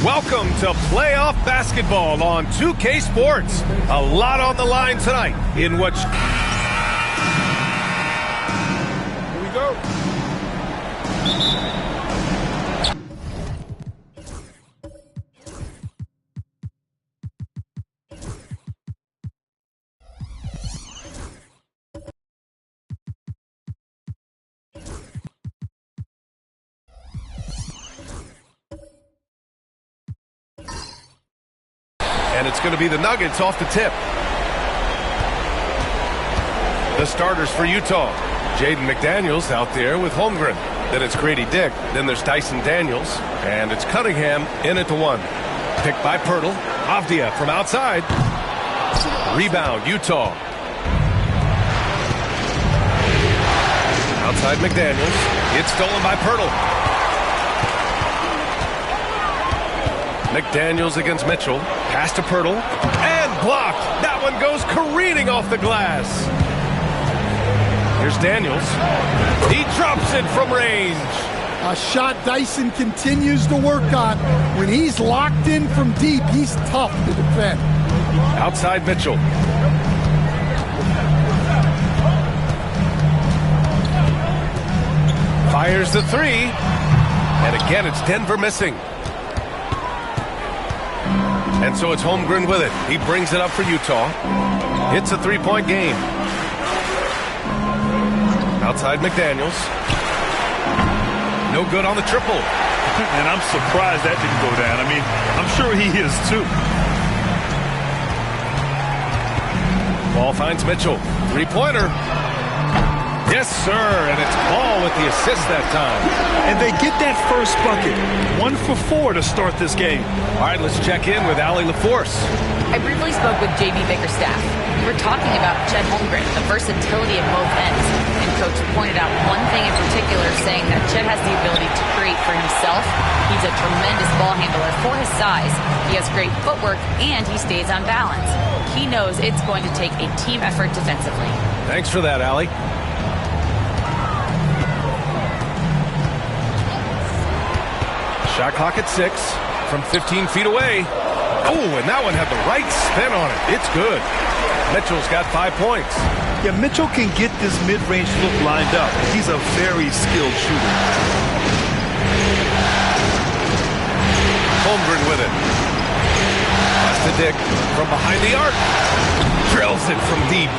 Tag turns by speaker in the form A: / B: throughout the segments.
A: Welcome to playoff basketball on 2K Sports. A lot on the line tonight in which... Here we go. And it's going to be the Nuggets off the tip. The starters for Utah. Jaden McDaniels out there with Holmgren. Then it's Grady Dick. Then there's Dyson Daniels. And it's Cunningham in at the 1. Picked by Pirtle. Avdia from outside. Rebound, Utah. Outside McDaniels. It's stolen by Pirtle. McDaniels against Mitchell. Pass to Pirtle. And blocked. That one goes careening off the glass. Here's Daniels. He drops it from range.
B: A shot Dyson continues to work on. When he's locked in from deep, he's tough to defend.
A: Outside Mitchell. Fires the 3. And again, it's Denver missing. And so it's Holmgren with it. He brings it up for Utah. It's a 3-point game. Outside McDaniels. No good on the triple.
C: And I'm surprised that didn't go down. I mean, I'm sure he is too.
A: Ball finds Mitchell. 3-pointer. Yes, sir. And it's Ball with the assist that time.
C: And they get that first bucket. 1 for 4 to start this game.
A: All right, let's check in with Allie LaForce.
D: I briefly spoke with J.B. Bickerstaff. We were talking about Chet Holmgren, the versatility at both ends. And Coach pointed out one thing in particular, saying that Chet has the ability to create for himself. He's a tremendous ball handler for his size. He has great footwork, and he stays on balance. He knows it's going to take a team effort defensively.
A: Thanks for that, Allie. Shot clock at 6 from 15 feet away. Oh, and that one had the right spin on it. It's good. Mitchell's got 5 points.
C: Yeah, Mitchell can get this mid-range look lined up. He's a very skilled shooter.
A: Holmgren with it. Pass to Dick from behind the arc. Drills it from deep.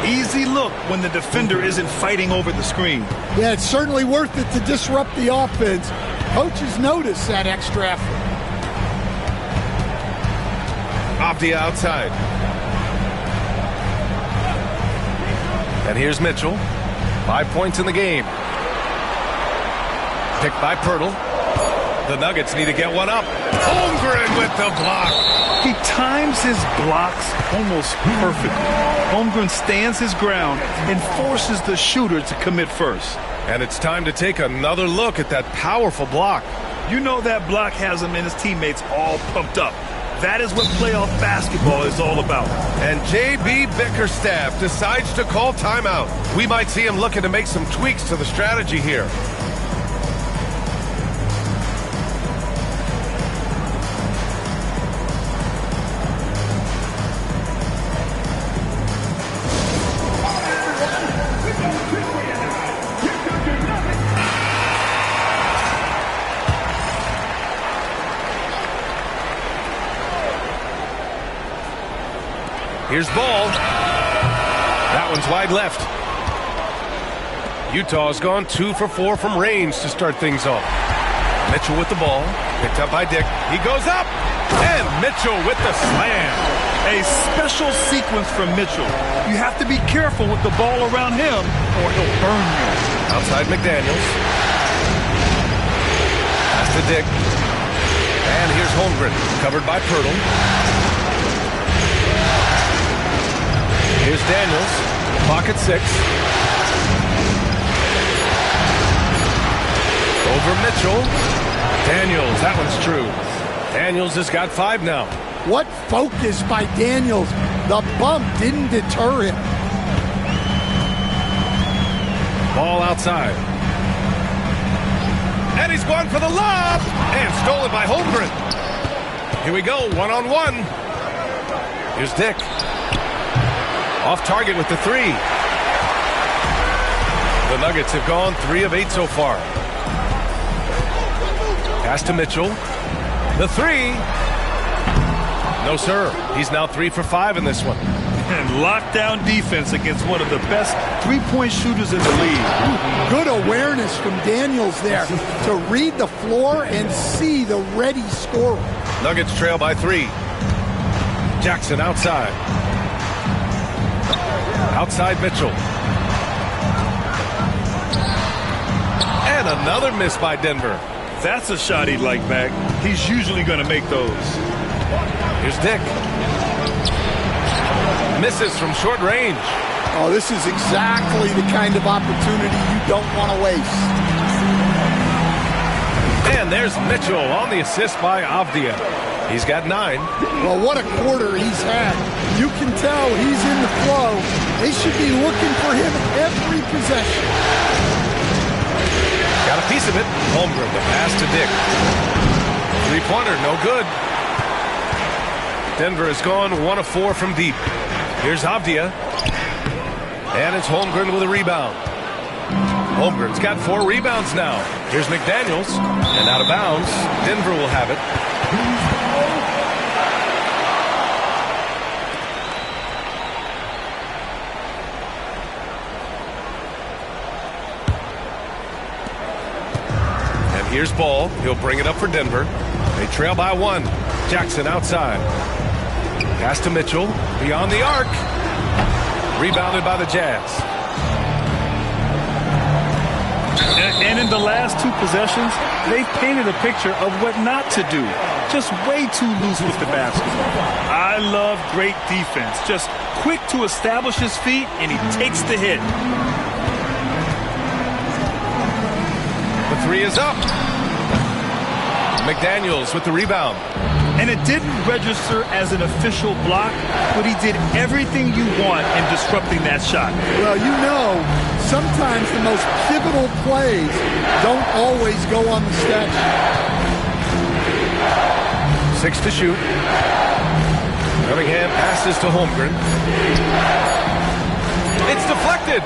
C: Easy look when the defender isn't fighting over the screen.
B: Yeah, it's certainly worth it to disrupt the offense. Coaches notice that extra effort.
A: Avdia outside. And here's Mitchell. 5 points in the game. Picked by Pirtle. The Nuggets need to get one up. Holmgren with the block.
C: He times his blocks almost perfectly. Holmgren stands his ground and forces the shooter to commit first.
A: And it's time to take another look at that powerful block.
C: You know that block has him and his teammates all pumped up. That is what playoff basketball is all about.
A: And J.B. Bickerstaff decides to call timeout. We might see him looking to make some tweaks to the strategy here. Here's Ball. That one's wide left. Utah's gone 2 for 4 from range to start things off. Mitchell with the ball. Picked up by Dick. He goes up. And Mitchell with the slam.
C: A special sequence from Mitchell. You have to be careful with the ball around him or he'll burn you.
A: Outside McDaniels. Pass to Dick. And here's Holmgren. Covered by Pirtle. Here's Daniels. Clock at 6. Over Mitchell. Daniels, that one's true. Daniels has got 5 now.
B: What focus by Daniels. The bump didn't deter him.
A: Ball outside. And he's going for the lob. And stolen by Holmgren. Here we go, one-on-one. Here's Dick. Off target with the three. The Nuggets have gone 3 of 8 so far. Pass to Mitchell. The three. No, sir. He's now 3 for 5 in this one.
C: And lockdown defense against one of the best three-point shooters in the league.
B: Good awareness from Daniels there to read the floor and see the ready scorer.
A: Nuggets trail by 3. Jackson outside. Outside Mitchell. And another miss by Denver.
C: That's a shot he'd like back. He's usually going to make those.
A: Here's Dick. Misses from short range.
B: Oh, this is exactly the kind of opportunity you don't want to waste.
A: And there's Mitchell on the assist by Avdia. He's got 9.
B: Well, what a quarter he's had. You can tell he's in the flow. They should be looking for him every possession.
A: Got a piece of it. Holmgren, the pass to Dick. Three-pointer, no good. Denver has gone 1 of 4 from deep. Here's Avdia. And it's Holmgren with a rebound. Holmgren's got 4 rebounds now. Here's McDaniels. And out of bounds. Denver will have it. And here's Ball. He'll bring it up for Denver. They trail by 1. Jackson outside. Pass to Mitchell. Beyond the arc. Rebounded by the Jazz.
C: And in the last 2 possessions, they've painted a picture of what not to do. Just way too loose with the basketball. I love great defense. Just quick to establish his feet, and he takes the hit.
A: The three is up. McDaniels with the rebound.
C: And it didn't register as an official block, but he did everything you want in disrupting that shot.
B: Well, you know, sometimes the most pivotal plays don't always go on the stat sheet.
A: 6 to shoot. Cunningham passes to Holmgren. It's deflected.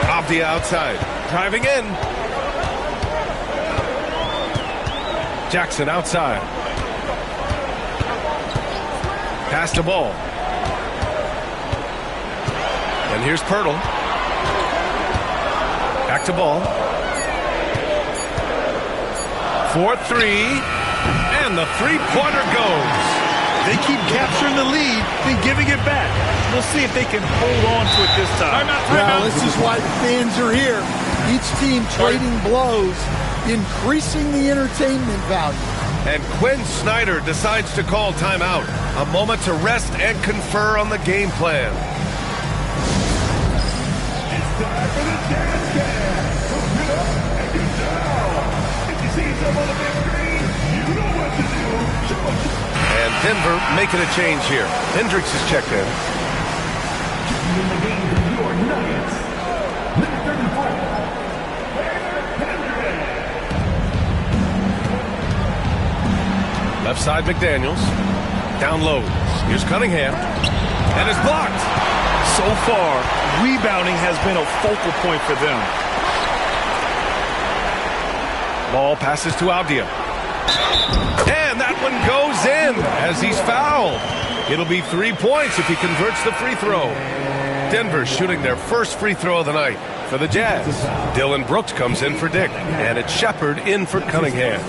A: Avdia outside. Driving in. Jackson outside. Pass to Ball. And here's Pirtle. Back to Ball. 4-3. And the three-pointer goes.
C: They keep capturing the lead, then giving it back. We'll see if they can hold on to it this time.
B: Well, this is why the fans are here. Each team trading blows, increasing the entertainment value.
A: And Quinn Snyder decides to call timeout. A moment to rest and confer on the game plan.
E: It's time for the dance cam. Hook it up and get down. If you see someone on the big screen, you know what to do.
A: And Denver making a change here. Hendricks is checked in.
E: In the game for your Nuggets. Number 34.
A: Left side McDaniels. Down low. Here's Cunningham. And it's blocked.
C: So far, rebounding has been a focal point for them.
A: Ball passes to Avdia. And that one goes in as he's fouled. It'll be 3 points if he converts the free throw. Denver shooting their first free throw of the night for the Jazz. Dylan Brooks comes in for Dick. And it's Shepard in for Cunningham.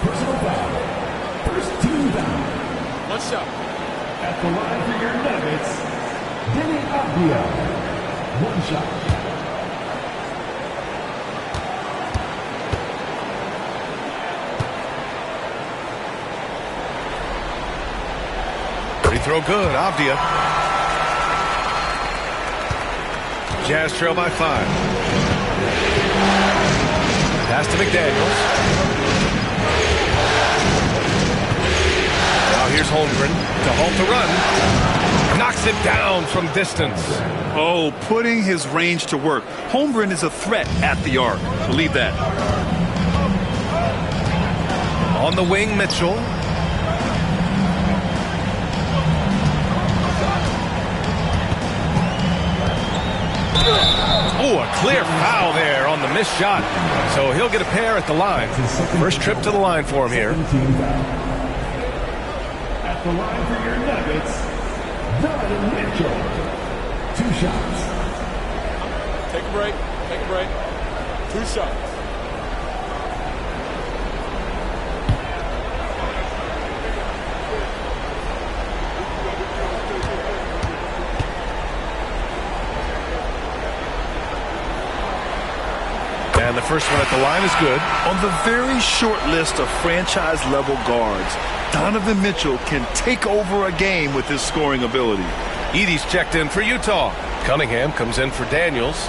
E: First team down.
B: What's up?
E: At the line for your Nuggets, Denny Avdia. 1 shot.
A: Free throw good. Avdia. Jazz trail by 5. Pass to McDaniels. Now here's Holmgren to halt the run. Knocks it down from distance.
C: Oh, putting his range to work. Holmgren is a threat at the arc. Believe that.
A: On the wing, Mitchell. Oh, a clear foul there on the missed shot. So he'll get a pair at the line. First trip to the line for him here.
E: At the line for your Nuggets, Donovan Mitchell. 2 shots.
F: Take a break. Take a break. 2 shots.
A: And the first one at the line is good.
C: On the very short list of franchise-level guards, Donovan Mitchell can take over a game with his scoring ability.
A: Edey's checked in for Utah. Cunningham comes in for Daniels.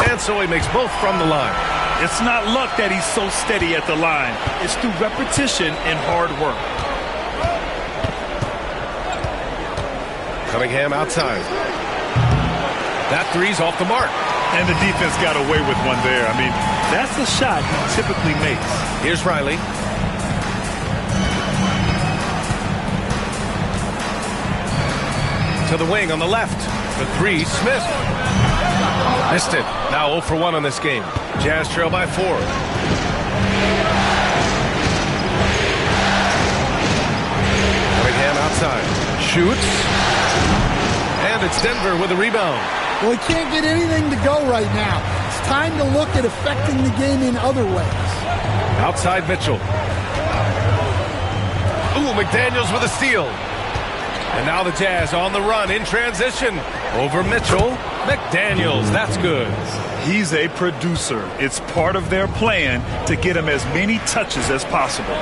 A: And so he makes both from the line.
C: It's not luck that he's so steady at the line. It's through repetition and hard work.
A: Cunningham outside. That three's off the mark.
C: And the defense got away with one there. I mean, that's the shot he typically makes.
A: Here's Riley. To the wing on the left. The three, Smith. Missed it. Now 0 for 1 on this game. Jazz trail by 4. Cunningham outside. Shoots. And it's Denver with a rebound.
B: Well, he can't get anything to go right now. It's time to look at affecting the game in other ways.
A: Outside Mitchell. Ooh, McDaniels with a steal. And now the Jazz on the run in transition. Over Mitchell. McDaniels, that's good.
C: He's a producer. It's part of their plan to get him as many touches as possible.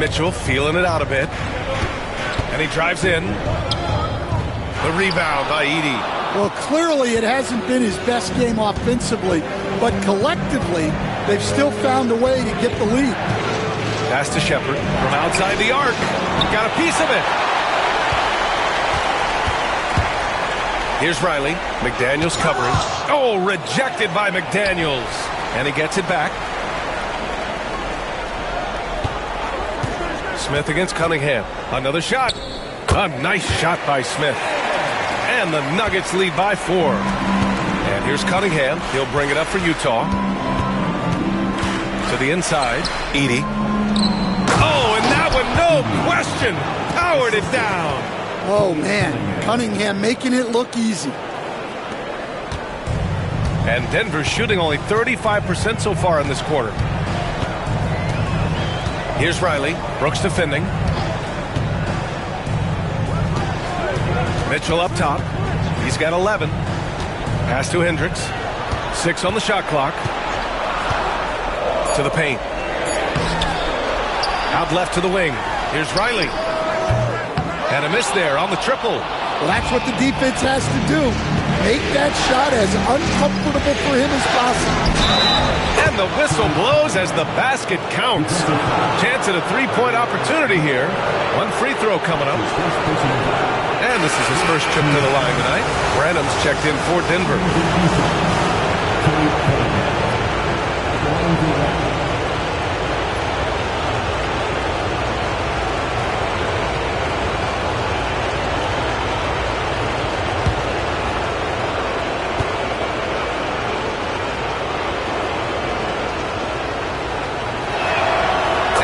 A: Mitchell feeling it out a bit. And he drives in. The rebound by Edey.
B: Well, clearly it hasn't been his best game offensively, but collectively, they've still found a way to get the lead.
A: Pass to Shepard from outside the arc. Got a piece of it. Here's Riley. McDaniels covering. Oh, rejected by McDaniels. And he gets it back. Smith against Cunningham. Another shot. A nice shot by Smith. And the Nuggets lead by 4. And here's Cunningham. He'll bring it up for Utah. To the inside. Edey. Oh, and that one, no question, powered it down.
B: Oh, man. Cunningham making it look easy.
A: And Denver shooting only 35% so far in this quarter. Here's Riley. Brooks defending. Mitchell up top. He's got 11. Pass to Hendricks. 6 on the shot clock. To the paint. Out left to the wing. Here's Riley. And a miss there on the triple.
B: Well, that's what the defense has to do. Make that shot as uncomfortable for him as possible.
A: And the whistle blows as the basket counts. Chance at a 3-point opportunity here. 1 free throw coming up. And this is his first trip to the line tonight. Branham's checked in for Denver.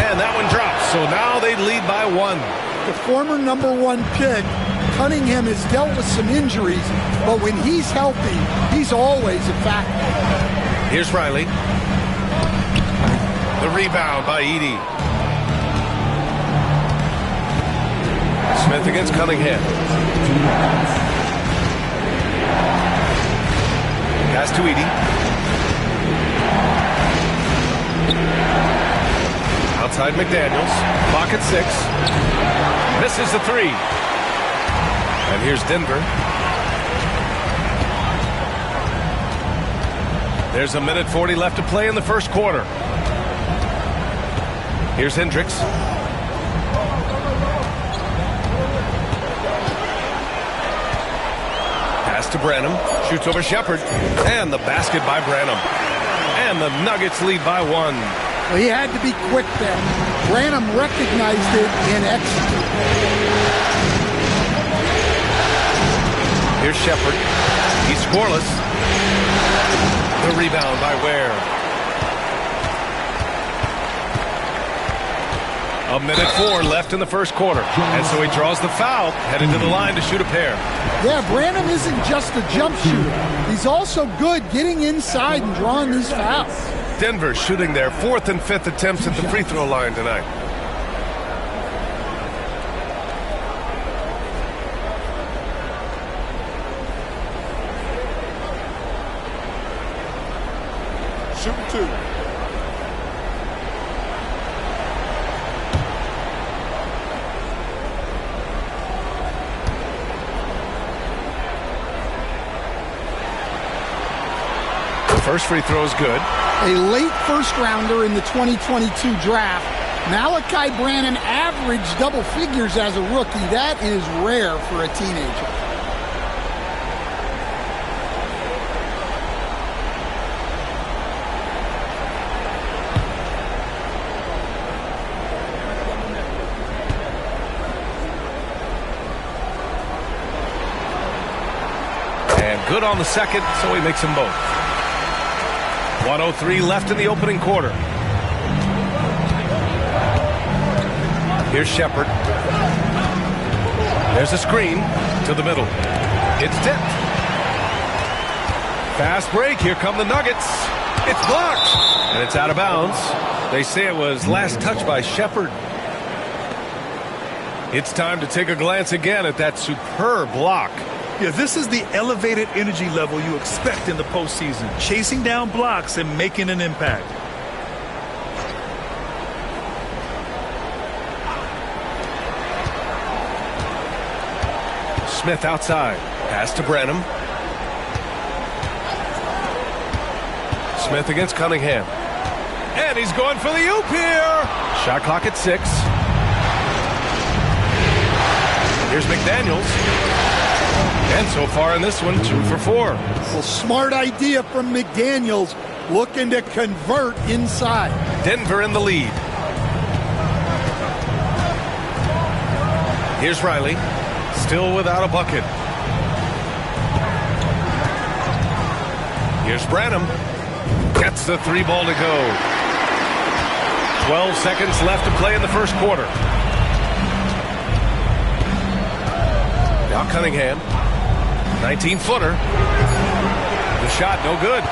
A: And that one drops. So now they lead by 1.
B: The former #1 pick, Cunningham has dealt with some injuries, but when he's healthy, he's always a factor.
A: Here's Riley. The rebound by Edey. Smith against Cunningham. Pass to Edey. Outside McDaniels. Clock at 6. Misses the 3. And here's Denver. There's 1:40 left to play in the first quarter. Here's Hendricks. Pass to Branham. Shoots over Shepard. And the basket by Branham. And the Nuggets lead by 1.
B: Well, he had to be quick there. Branham recognized it and executed.
A: Here's Shepard. He's scoreless. The rebound by Ware. 1:04 left in the first quarter. And so he draws the foul, headed to the line to shoot a pair.
B: Yeah, Branham isn't just a jump shooter. He's also good getting inside and drawing these fouls.
A: Denver shooting their 4th and 5th attempts at the free throw line tonight.
F: Shooting 2.
A: The first free throw is good.
B: A late first rounder in the 2022 draft. Malachi Branham averaged double figures as a rookie. That is rare for a teenager.
A: And good on the second, so he makes them both. 1:03 left in the opening quarter. Here's Shepard. There's a screen to the middle. It's tipped. Fast break. Here come the Nuggets. It's blocked. And it's out of bounds. They say it was last touched by Shepard. It's time to take a glance again at that superb block.
C: Yeah, this is the elevated energy level you expect in the postseason. Chasing down blocks and making an impact.
A: Smith outside. Pass to Branham. Smith against Cunningham. And he's going for the oop here. Shot clock at 6. Here's McDaniels. And so far in this one, 2 for 4.
B: Well, smart idea from McDaniels, looking to convert inside.
A: Denver in the lead. Here's Riley, still without a bucket. Here's Branham. Gets the 3 ball to go. 12 seconds left to play in the first quarter. Now Cunningham. 19-footer. The shot no good.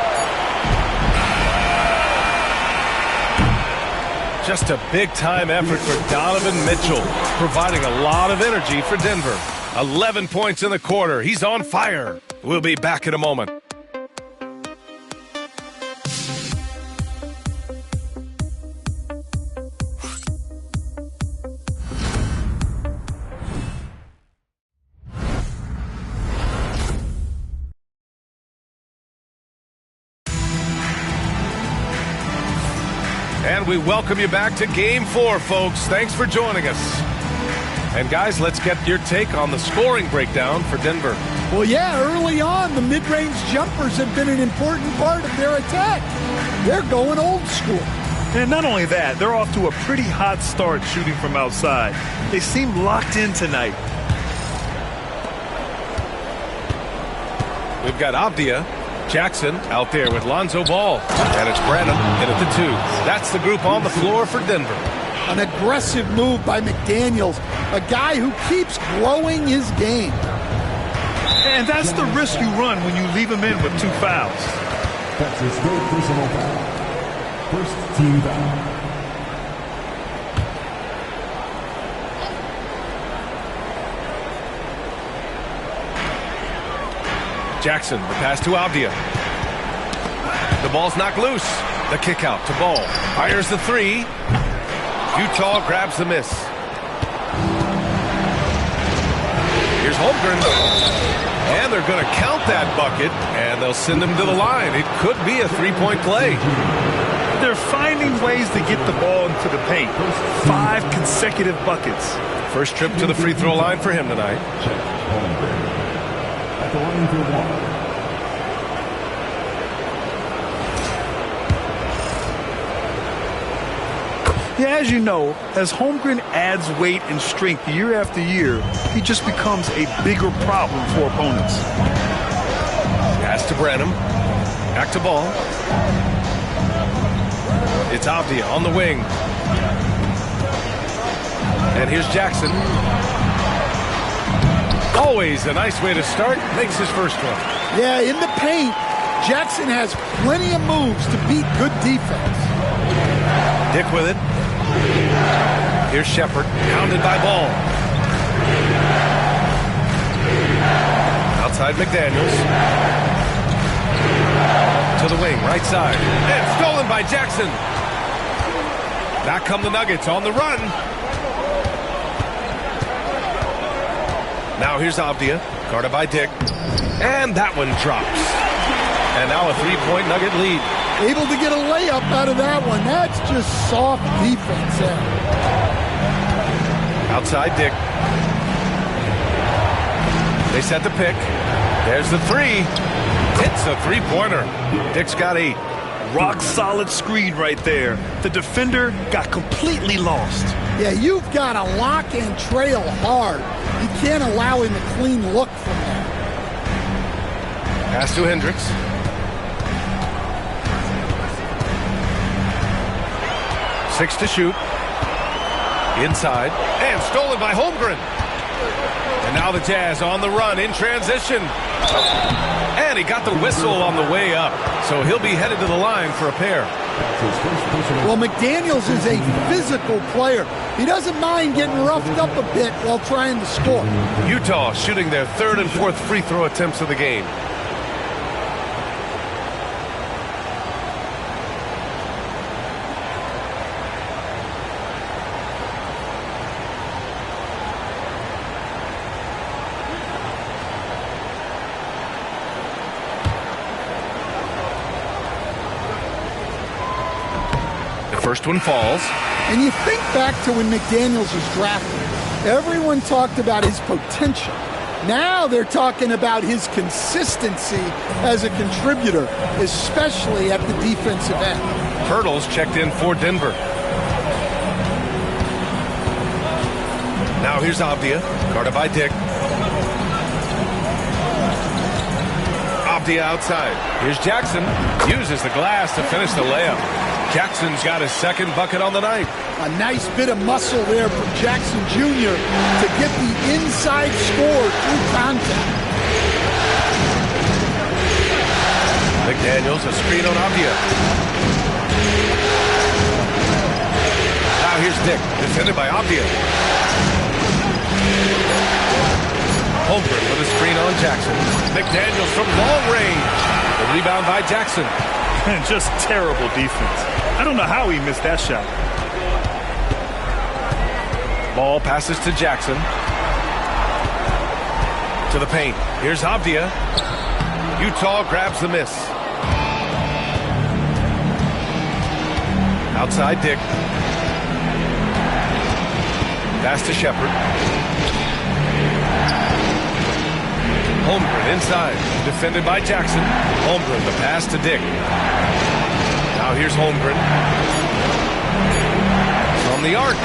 A: Just a big-time effort for Donovan Mitchell, providing a lot of energy for Denver. 11 points in the quarter. He's on fire. We'll be back in a moment. And we welcome you back to Game 4, folks. Thanks for joining us. And guys, let's get your take on the scoring breakdown for Denver.
B: Well, yeah, early on, the mid-range jumpers have been an important part of their attack. They're going old school.
C: And not only that, they're off to a pretty hot start shooting from outside. They seem locked in tonight.
A: We've got Avdia. Jackson out there with Lonzo Ball. And it's Branham in at the 2. That's the group on the floor for Denver.
B: An aggressive move by McDaniels, a guy who keeps growing his game.
C: And that's the risk you run when you leave him in with 2 fouls.
E: That's his 3rd personal foul. First team foul.
A: Jackson, the pass to Avdia. The ball's knocked loose. The kick out to Ball. Fires the 3. Utah grabs the miss. Here's Holmgren. And they're going to count that bucket, and they'll send him to the line. It could be a 3-point play.
C: they're finding ways to get the ball into the paint. 5 consecutive buckets.
A: First trip to the free throw line for him tonight.
E: At the line for one.
C: Yeah, as you know, as Holmgren adds weight and strength year after year, he just becomes a bigger problem for opponents.
A: Pass to Branham. Back to ball. It's Avdia on the wing. And here's Jackson. Always a nice way to start. Makes his first one.
B: Yeah, in the paint, Jackson has plenty of moves to beat good defense.
A: Dick with it. Here's Shepard, pounded by Ball. Outside McDaniels. To the wing, right side. And stolen by Jackson. Back come the Nuggets on the run. Now here's Avdia, guarded by Dick. And that one drops. And now a 3-point Nugget lead.
B: Able to get a layup out of that one. That's just soft defense there.
A: Outside Dick. They set the pick. There's the 3. Hits a 3-pointer. Dick's got 8.
C: Rock solid screen right there. The defender got completely lost.
B: Yeah, you've got to lock and trail hard. You can't allow him a clean look from there.
A: Pass to Hendricks. Six to shoot. Inside. And stolen by Holmgren. And now the Jazz on the run in transition. And he got the whistle on the way up. So he'll be headed to the line for a pair.
B: Well, McDaniels is a physical player. He doesn't mind getting roughed up a bit while trying to score.
A: Utah shooting their 3rd and 4th free throw attempts of the game. First one falls.
B: And you think back to when McDaniels was drafted. Everyone talked about his potential. Now they're talking about his consistency as a contributor, especially at the defensive end.
A: Hurdles checked in for Denver. Now here's Avdia, guarded by Dick. Avdia outside. Here's Jackson. Uses the glass to finish the layup. Jackson's got his 2nd bucket on the night.
B: A nice bit of muscle there from Jackson Jr. to get the inside score through contact.
A: McDaniels, a screen on Avdia. Now here's Dick, defended by Avdia. Holmgren with a screen on Jackson. McDaniels from long range. The rebound by Jackson.
C: And just terrible defense. I don't know how he missed that shot.
A: Ball passes to Jackson. To the paint. Here's Avdia. Utah grabs the miss. Outside Dick. Pass to Shepard. Holmgren inside. Defended by Jackson. Holmgren, the pass to Dick. Now here's Holmgren. From the arc.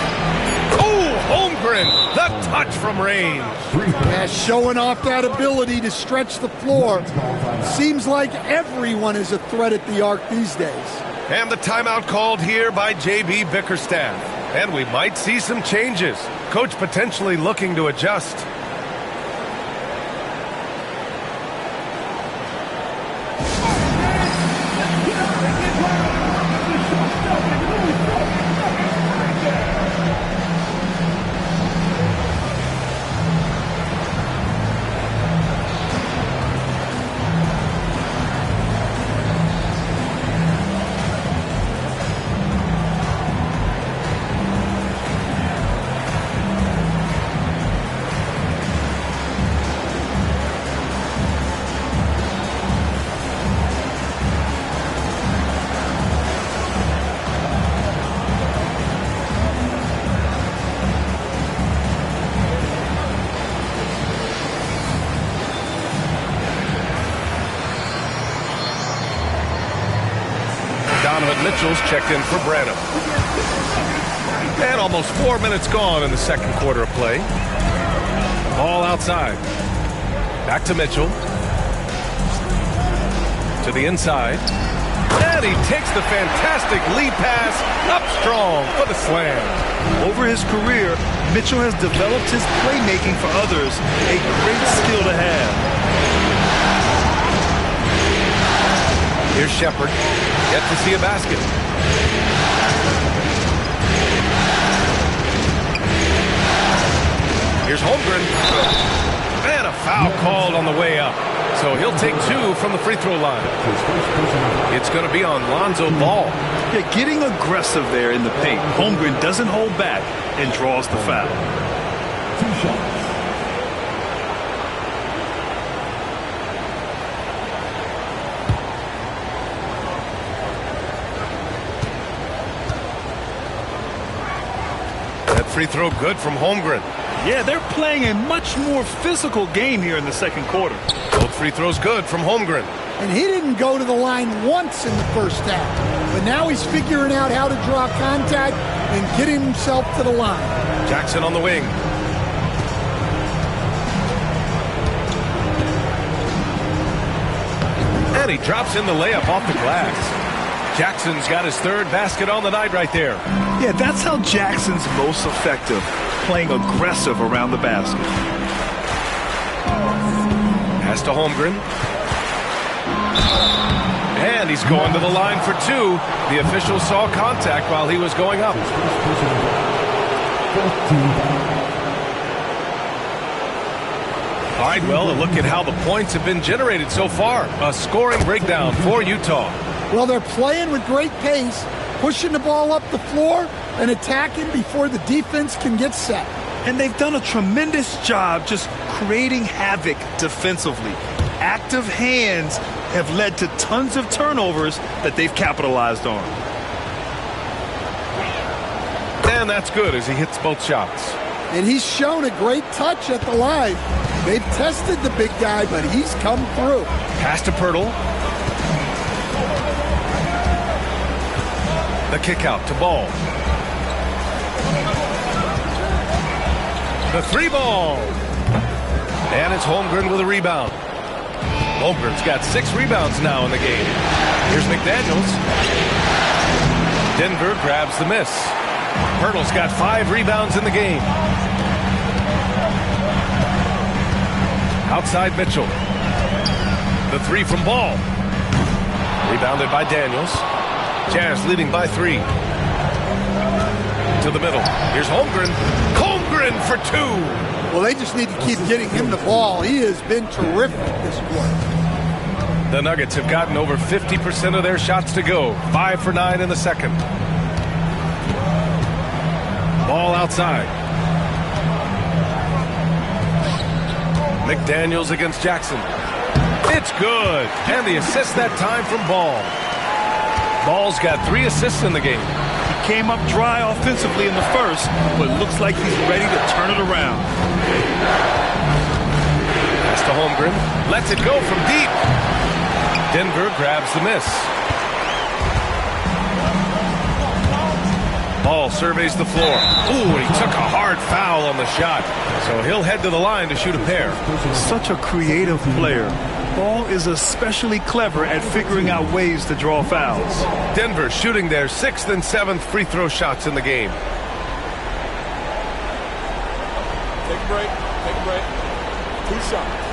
A: Oh, Holmgren, the touch from range.
B: Yeah, showing off that ability to stretch the floor. Seems like everyone is a threat at the arc these days.
A: And the timeout called here by J.B. Bickerstaff. And we might see some changes. Coach potentially looking to adjust. Mitchell's checked in for Branham. And almost 4 minutes gone in the second quarter of play. Ball outside. Back to Mitchell. To the inside. And he takes the fantastic lead pass up strong for the slam.
C: Over his career, Mitchell has developed his playmaking for others, a great skill to have.
A: Here's Shepard. Yet to see a basket. Here's Holmgren. And a foul called on the way up. So he'll take 2 from the free throw line. It's going to be on Lonzo Ball.
C: Yeah, getting aggressive there in the paint. Holmgren doesn't hold back and draws the foul.
E: 2 shots.
A: That free throw good from Holmgren.
C: Yeah, they're playing a much more physical game here in the second quarter.
A: Both free throws good from Holmgren.
B: And he didn't go to the line once in the first half. But now he's figuring out how to draw contact and getting himself to the line.
A: Jackson on the wing. And he drops in the layup off the glass. Jackson's got his 3rd basket on the night right there.
C: Yeah, that's how Jackson's most effective, playing aggressive around the basket.
A: Pass to Holmgren. And he's going to the line for 2. The official saw contact while he was going up. All right, well, a look at how the points have been generated so far. A scoring breakdown for Utah.
B: Well, they're playing with great pace, pushing the ball up the floor and attacking before the defense can get set.
C: And they've done a tremendous job just creating havoc defensively. Active hands have led to tons of turnovers that they've capitalized on.
A: And that's good as he hits both shots.
B: And he's shown a great touch at the line. They've tested the big guy, but he's come through.
A: Pass to Pirtle. The kick out to Ball. The 3 ball. And it's Holmgren with a rebound. Holmgren's got 6 rebounds now in the game. Here's McDaniels. Denver grabs the miss. Pirtle's got 5 rebounds in the game. Outside Mitchell. The 3 from Ball. Rebounded by Daniels. Jazz leading by 3. To the middle. Here's Holmgren. Holmgren for 2.
B: Well, they just need to keep getting him the ball. He has been terrific this quarter.
A: The Nuggets have gotten over 50% of their shots to go. 5 for 9 in the second. Ball outside. McDaniels against Jackson. It's good. And the assist that time from Ball. Ball's got 3 assists in the game.
C: He came up dry offensively in the first, but looks like he's ready to turn it around.
A: Pass to Holmgren. Lets it go from deep. Denver grabs the miss. Ball surveys the floor. Ooh, he took a hard foul on the shot. So he'll head to the line to shoot a pair.
C: Such a creative player. Ball is especially clever at figuring out ways to draw fouls.
A: Denver shooting their 6th and 7th free throw shots in the game.
F: Take a break. Take a break. 2 shots.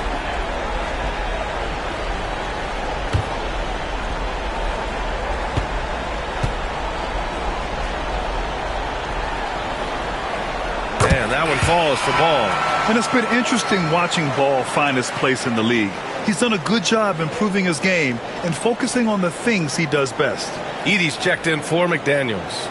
A: And that one falls for Ball.
C: And it's been interesting watching Ball find his place in the league. He's done a good job improving his game and focusing on the things he does best.
A: Edey's checked in for McDaniels.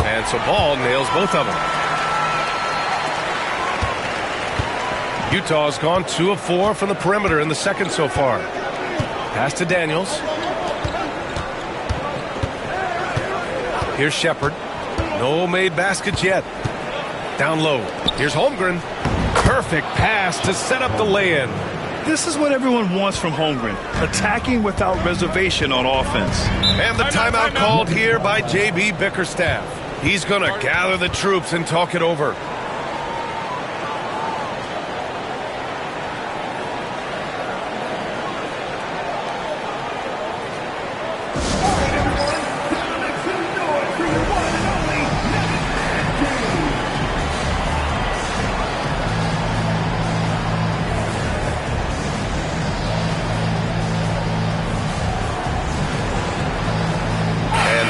A: And so Ball nails both of them. Utah's gone 2 of 4 from the perimeter in the second so far. Pass to Daniels. Here's Shepard. No made baskets yet. Down low. Here's Holmgren. Perfect pass to set up the lay-in.
C: This is what everyone wants from Holmgren. Attacking without reservation on offense.
A: And the timeout called here by J.B. Bickerstaff. He's going to gather the troops and talk it over.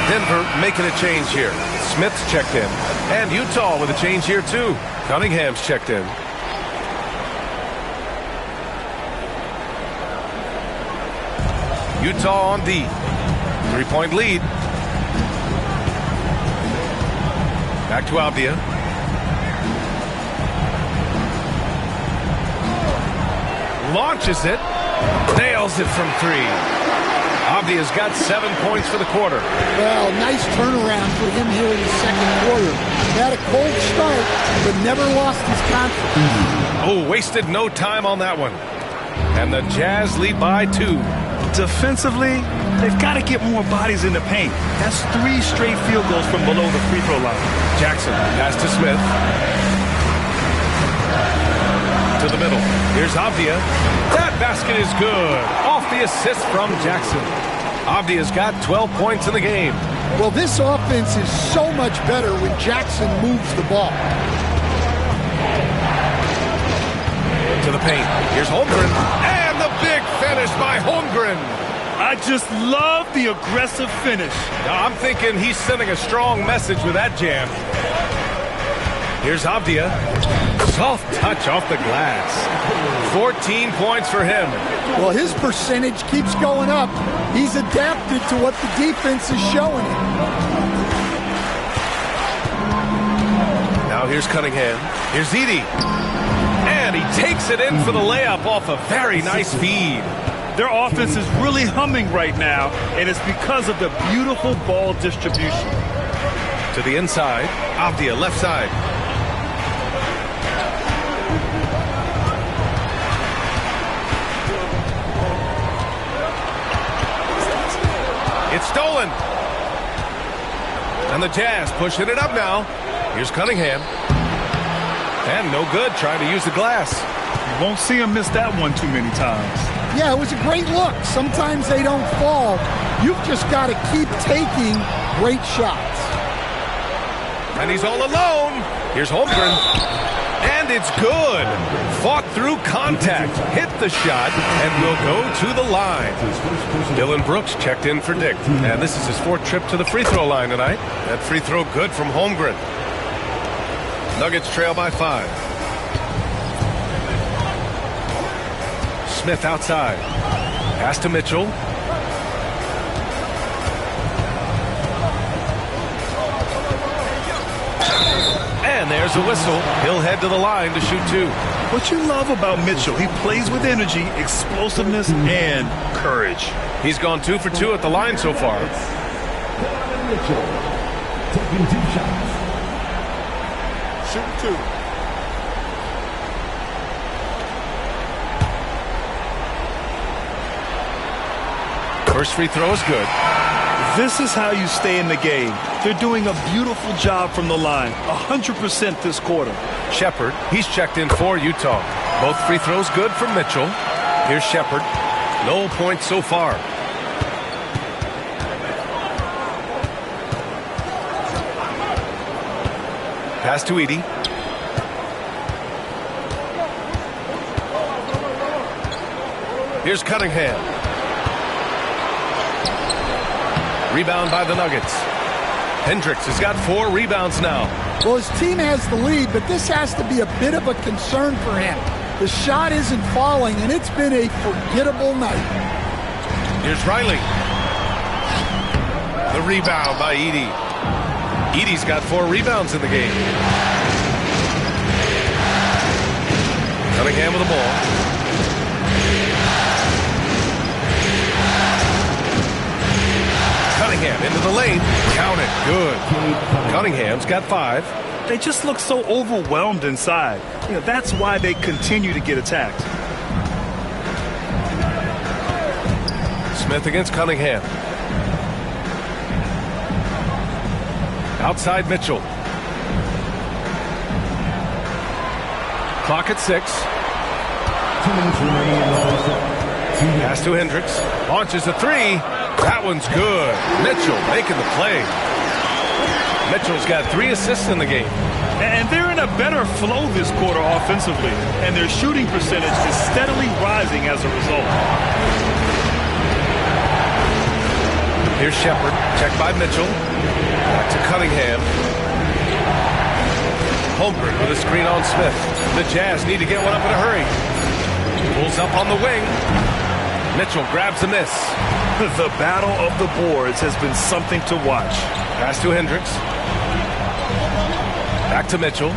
A: Denver making a change here. Smith's checked in. And Utah with a change here too. Cunningham's checked in. Utah on D. 3-point lead. Back to Avdia. Launches it. Nails it from 3. Avdia's got 7 points for the quarter.
B: Well, nice turnaround for him here in the second quarter. Had a cold start, but never lost his confidence.
A: Oh, wasted no time on that one. And the Jazz lead by 2.
C: Defensively, they've got to get more bodies in the paint. That's 3 straight field goals from below the free throw line.
A: Jackson pass to Smith. To the middle. Here's Avdia. That basket is good. Off the assist from Jackson. Avdia's got 12 points in the game.
B: Well, this offense is so much better when Jackson moves the ball.
A: To the paint. Here's Holmgren. And the big finish by Holmgren.
C: I just love the aggressive finish.
A: Now, I'm thinking he's sending a strong message with that jam. Here's Avdia. Soft touch off the glass. 14 points for him.
B: Well, his percentage keeps going up. He's adapted to what the defense is showing him.
A: Now here's Cunningham. Here's Edey. And he takes it in for the layup off a very nice feed.
C: Their offense is really humming right now, and it's because of the beautiful ball distribution.
A: To the inside. Avdia, left side. It's stolen. And the Jazz pushing it up now. Here's Cunningham. And no good, trying to use the glass.
C: You won't see him miss that one too many times.
B: Yeah, it was a great look. Sometimes they don't fall. You've just got to keep taking great shots.
A: And he's all alone. Here's Holmgren. And it's good. Fought through contact. Hit the shot and will go to the line. Dylan Brooks checked in for Dick. And this is his 4th trip to the free throw line tonight. That free throw good from Holmgren. Nuggets trail by 5. Smith outside. Pass to Mitchell. And there's a whistle. He'll head to the line to shoot 2.
C: What you love about Mitchell, he plays with energy, explosiveness, and courage.
A: He's gone 2 for 2 at the line so far.
E: Mitchell taking 2 shots.
F: Shoot 2.
A: First free throw is good.
C: This is how you stay in the game. They're doing a beautiful job from the line. 100% this quarter.
A: Shepard, he's checked in for Utah. Both free throws good from Mitchell. Here's Shepard. No points so far. Pass to Edey. Here's Cunningham. Rebound by the Nuggets. Hendricks has got 4 rebounds now.
B: Well, his team has the lead, but this has to be a bit of a concern for him. The shot isn't falling, and it's been a forgettable night.
A: Here's Riley. The rebound by Edey. Edey's got 4 rebounds in the game. Cunningham with the ball. Cunningham into the lane. Count it. Good. Cunningham's got 5.
C: They just look so overwhelmed inside. That's why they continue to get attacked.
A: Smith against Cunningham. Outside Mitchell. Clock at 6. Pass to Hendricks. Launches a 3. That one's good. Mitchell making the play. Mitchell's got 3 assists in the game.
C: And they're in a better flow this quarter offensively. And their shooting percentage is steadily rising as a result.
A: Here's Shepard. Checked by Mitchell. Back to Cunningham. Holmgren with a screen on Smith. The Jazz need to get one up in a hurry. Pulls up on the wing. Mitchell grabs a miss.
C: The battle of the boards has been something to watch.
A: Pass to Hendricks. Back to Mitchell.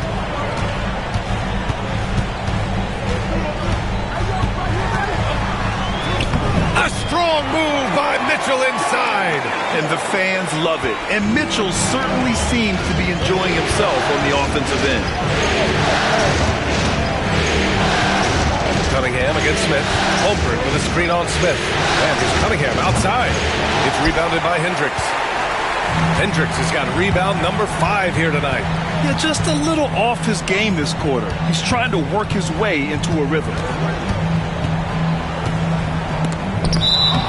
A: A strong move by Mitchell inside.
C: And the fans love it. And Mitchell certainly seems to be enjoying himself on the offensive end.
A: Cunningham against Smith. Holmgren with a screen on Smith. And here's Cunningham outside. It's rebounded by Hendricks. Hendricks has got rebound number 5 here tonight.
C: Yeah, just a little off his game this quarter. He's trying to work his way into a rhythm.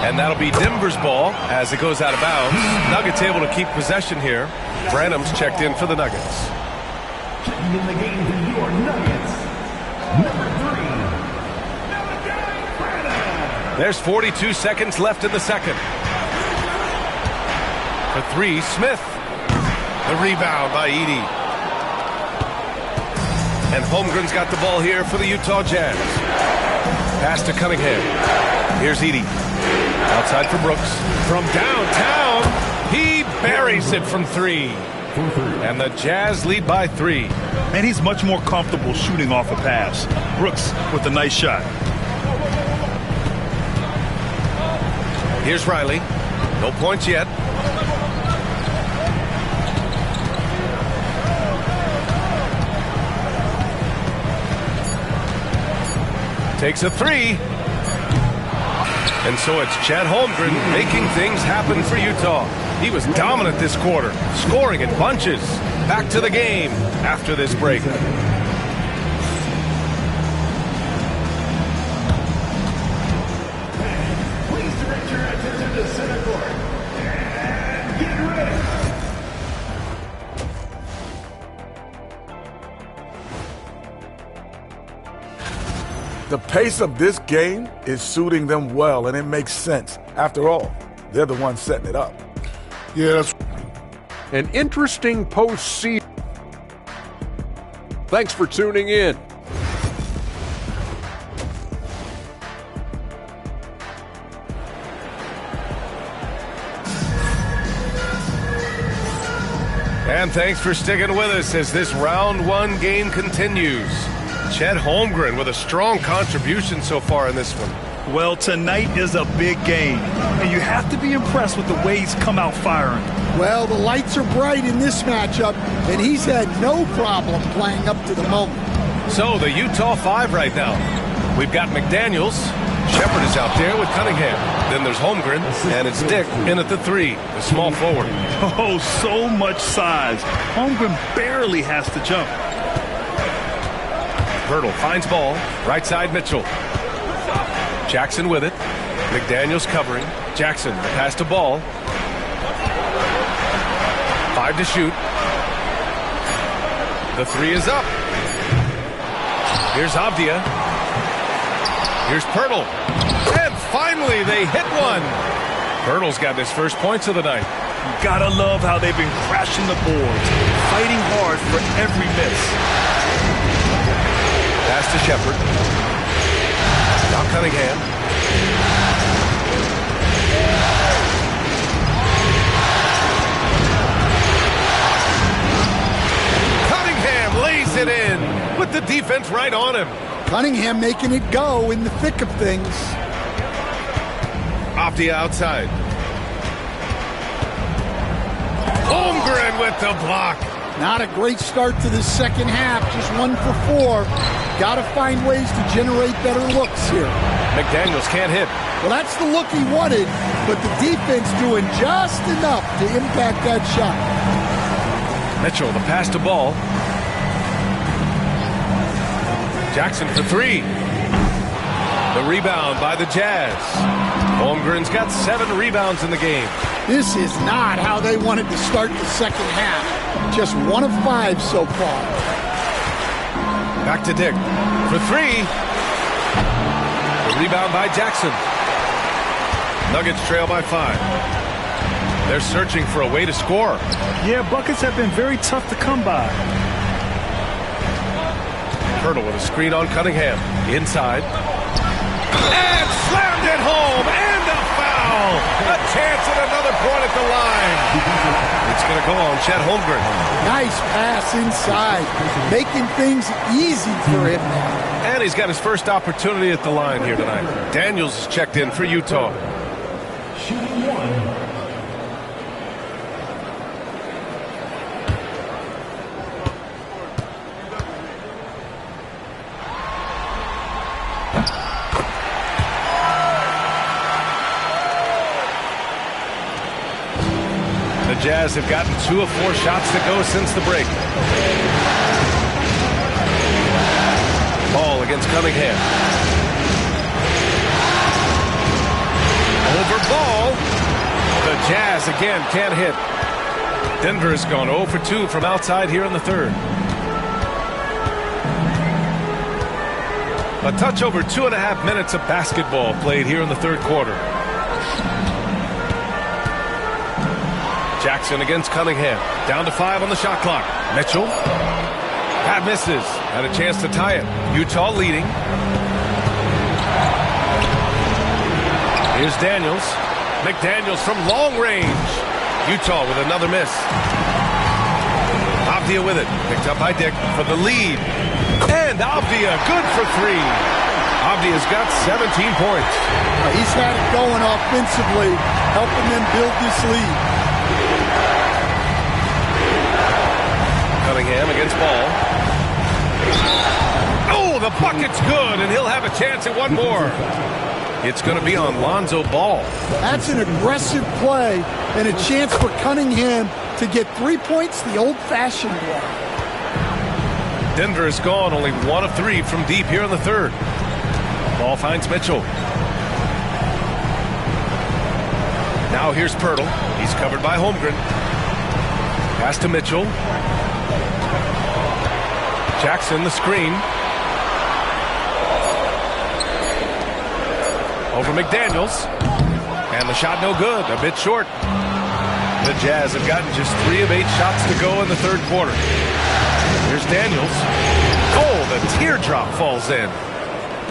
A: And that'll be Denver's ball as it goes out of bounds. Nuggets able to keep possession here. Branham's checked in for the Nuggets.
E: Checking in the game for your Nuggets, number 3, Branham.
A: There's 42 seconds left in the second. For 3, Smith. The rebound by Edey. And Holmgren's got the ball here for the Utah Jazz. Pass to Cunningham. Here's Edey. Outside for Brooks. From downtown, he buries it from 3. And the Jazz lead by 3.
C: And he's much more comfortable shooting off a pass. Brooks with a nice shot.
A: Here's Riley. No points yet. Takes a 3. And so it's Chet Holmgren making things happen for Utah. He was dominant this quarter, scoring in bunches. Back to the game after this break.
E: Please direct your attention to center court. And get ready.
G: The pace of this game is suiting them well, and it makes sense. After all, they're the ones setting it up.
H: Yeah, that's an interesting postseason. Thanks for tuning in.
A: And thanks for sticking with us as this round 1 game continues. Chet Holmgren with a strong contribution so far in this one.
C: Well, tonight is a big game, and you have to be impressed with the way he's come out firing.
B: Well, the lights are bright in this matchup, and he's had no problem playing up to the moment.
A: So the Utah 5 right now. We've got McDaniels. Shepard is out there with Cunningham. Then there's Holmgren, and it's Dick in at the 3, the small forward.
C: Oh, so much size. Holmgren barely has to jump.
A: Pirtle finds ball. Right side Mitchell. Jackson with it. McDaniels covering. Jackson pass to ball. 5 to shoot. The 3 is up. Here's Avdia. Here's Pirtle. And finally they hit one. Pirtle's got his first points of the night.
C: Gotta love how they've been crashing the boards, fighting hard for every miss.
A: Pass to Shepard. Now Cunningham. Cunningham lays it in with the defense right on him.
B: Cunningham making it go in the thick of things.
A: Off the outside. Holmgren with the block.
B: Not a great start to this second half, just 1 for 4. Got to find ways to generate better looks here.
A: McDaniels can't hit.
B: Well, that's the look he wanted, but the defense doing just enough to impact that shot.
A: Mitchell, the pass to Ball. Jackson for 3. The rebound by the Jazz. Holmgren's got 7 rebounds in the game.
B: This is not how they wanted to start the second half. Just 1 of 5 so far.
A: Back to Dick for 3. The rebound by Jackson. Nuggets trail by 5. They're searching for a way to score.
C: Yeah, buckets have been very tough to come by.
A: Pirtle with a screen on Cunningham. Inside. And slammed it home. And a foul. A chance at another point at the line. It's going to go on Chet Holmgren.
B: Nice pass inside. Making things easy for him now.
A: And he's got his first opportunity at the line here tonight. Daniels is checked in for Utah.
E: Shooting 1.
A: The Jazz have gotten 2 of 4 shots to go since the break. Ball against Cunningham. Over Ball. The Jazz again can't hit. Denver has gone 0 for 2 from outside here in the third. A touch over 2.5 minutes of basketball played here in the third quarter. Jackson against Cunningham. Down to 5 on the shot clock. Mitchell. That misses. Had a chance to tie it. Utah leading. Here's Daniels. McDaniels from long range. Utah with another miss. Avdia with it. Picked up by Dick for the lead. And Avdia good for 3. Avdia's got 17 points.
B: He's had it going offensively, helping them build this lead.
A: Cunningham against Ball. Oh, the bucket's good, and he'll have a chance at one more. It's going to be on Lonzo Ball.
B: That's an aggressive play and a chance for Cunningham to get 3 points the old-fashioned way.
A: Denver has gone only 1 of 3 from deep here in the third. Ball finds Mitchell. Now here's Pirtle. He's covered by Holmgren. Pass to Mitchell. Jackson, the screen. Over McDaniels. And the shot no good. A bit short. The Jazz have gotten just 3 of 8 shots to go in the third quarter. Here's Daniels. Oh, the teardrop falls in.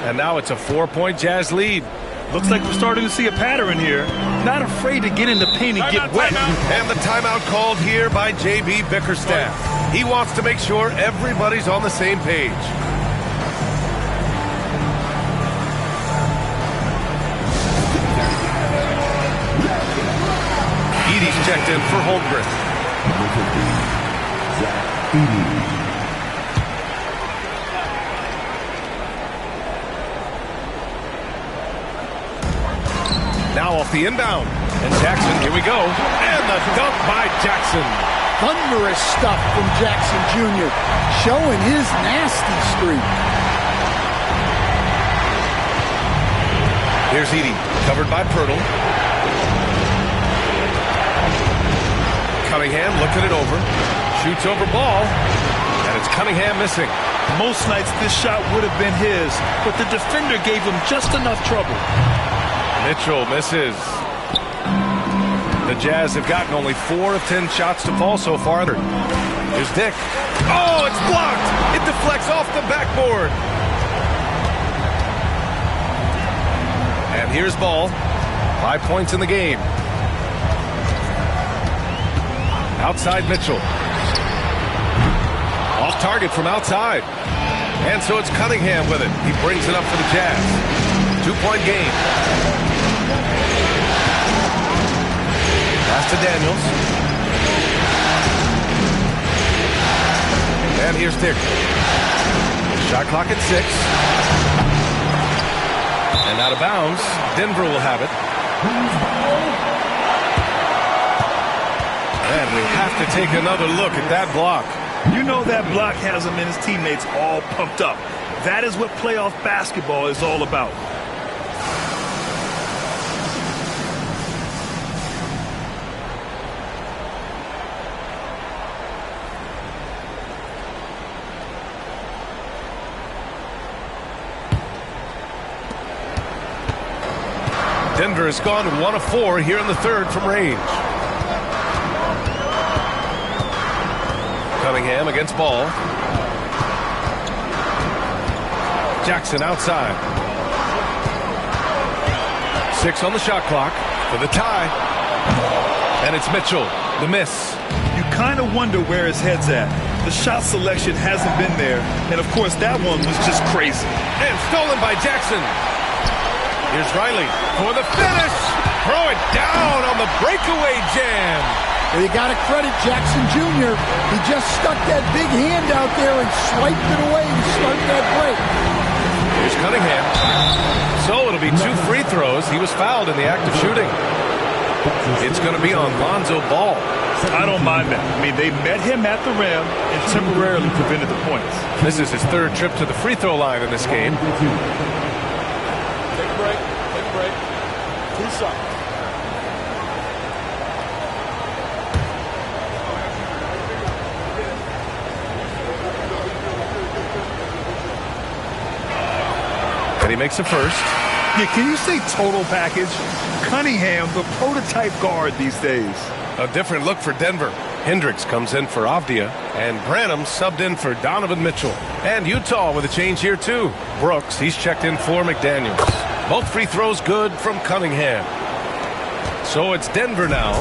A: And now it's a 4-point Jazz lead.
C: Looks like we're starting to see a pattern here. Not afraid to get in the paint and get wet.
A: And the timeout called here by J.B. Bickerstaff. He wants to make sure everybody's on the same page. Edey's checked in for Holmgren. Now off the inbound. And Jackson, here we go. And the dunk by Jackson.
B: Thunderous stuff from Jackson Jr., showing his nasty streak.
A: Here's Edey, covered by Pirtle. Cunningham looking it over. Shoots over Ball. And it's Cunningham missing.
C: Most nights this shot would have been his, but the defender gave him just enough trouble.
A: Mitchell misses. The Jazz have gotten only 4 of 10 shots to fall so far. Here's Dick. Oh, it's blocked. It deflects off the backboard. And here's Ball. 5 points in the game. Outside Mitchell. Off target from outside. And so it's Cunningham with it. He brings it up for the Jazz. 2-point game. Pass to Daniels. And here's Dick. Shot clock at 6. And out of bounds. Denver will have it. And we have to take another look at that block.
C: You know that block has him and his teammates all pumped up. That is what playoff basketball is all about.
A: Denver has gone 1 of 4 here in the third from range. Cunningham against Ball. Jackson outside. 6 on the shot clock for the tie. And it's Mitchell, the miss.
C: You kind of wonder where his head's at. The shot selection hasn't been there. And, of course, that one was just crazy.
A: And stolen by Jackson. Here's Riley for the finish. Throw it down on the breakaway jam.
B: Well, you got to credit Jackson Jr. He just stuck that big hand out there and swiped it away to start that break.
A: Here's Cunningham. So it'll be 2 free throws. He was fouled in the act of shooting. It's going to be on Lonzo Ball.
C: I don't mind that. I mean, they met him at the rim and temporarily prevented the points.
A: This is his 3rd trip to the free throw line in this game.
F: Take a break. Take a break. 2 shots.
A: And he makes a first.
C: Yeah, can you say total package? Cunningham, the prototype guard these days.
A: A different look for Denver. Hendricks comes in for Avdia, and Branham subbed in for Donovan Mitchell. And Utah with a change here, too. Brooks, he's checked in for McDaniels. Both free throws good from Cunningham. So it's Denver now.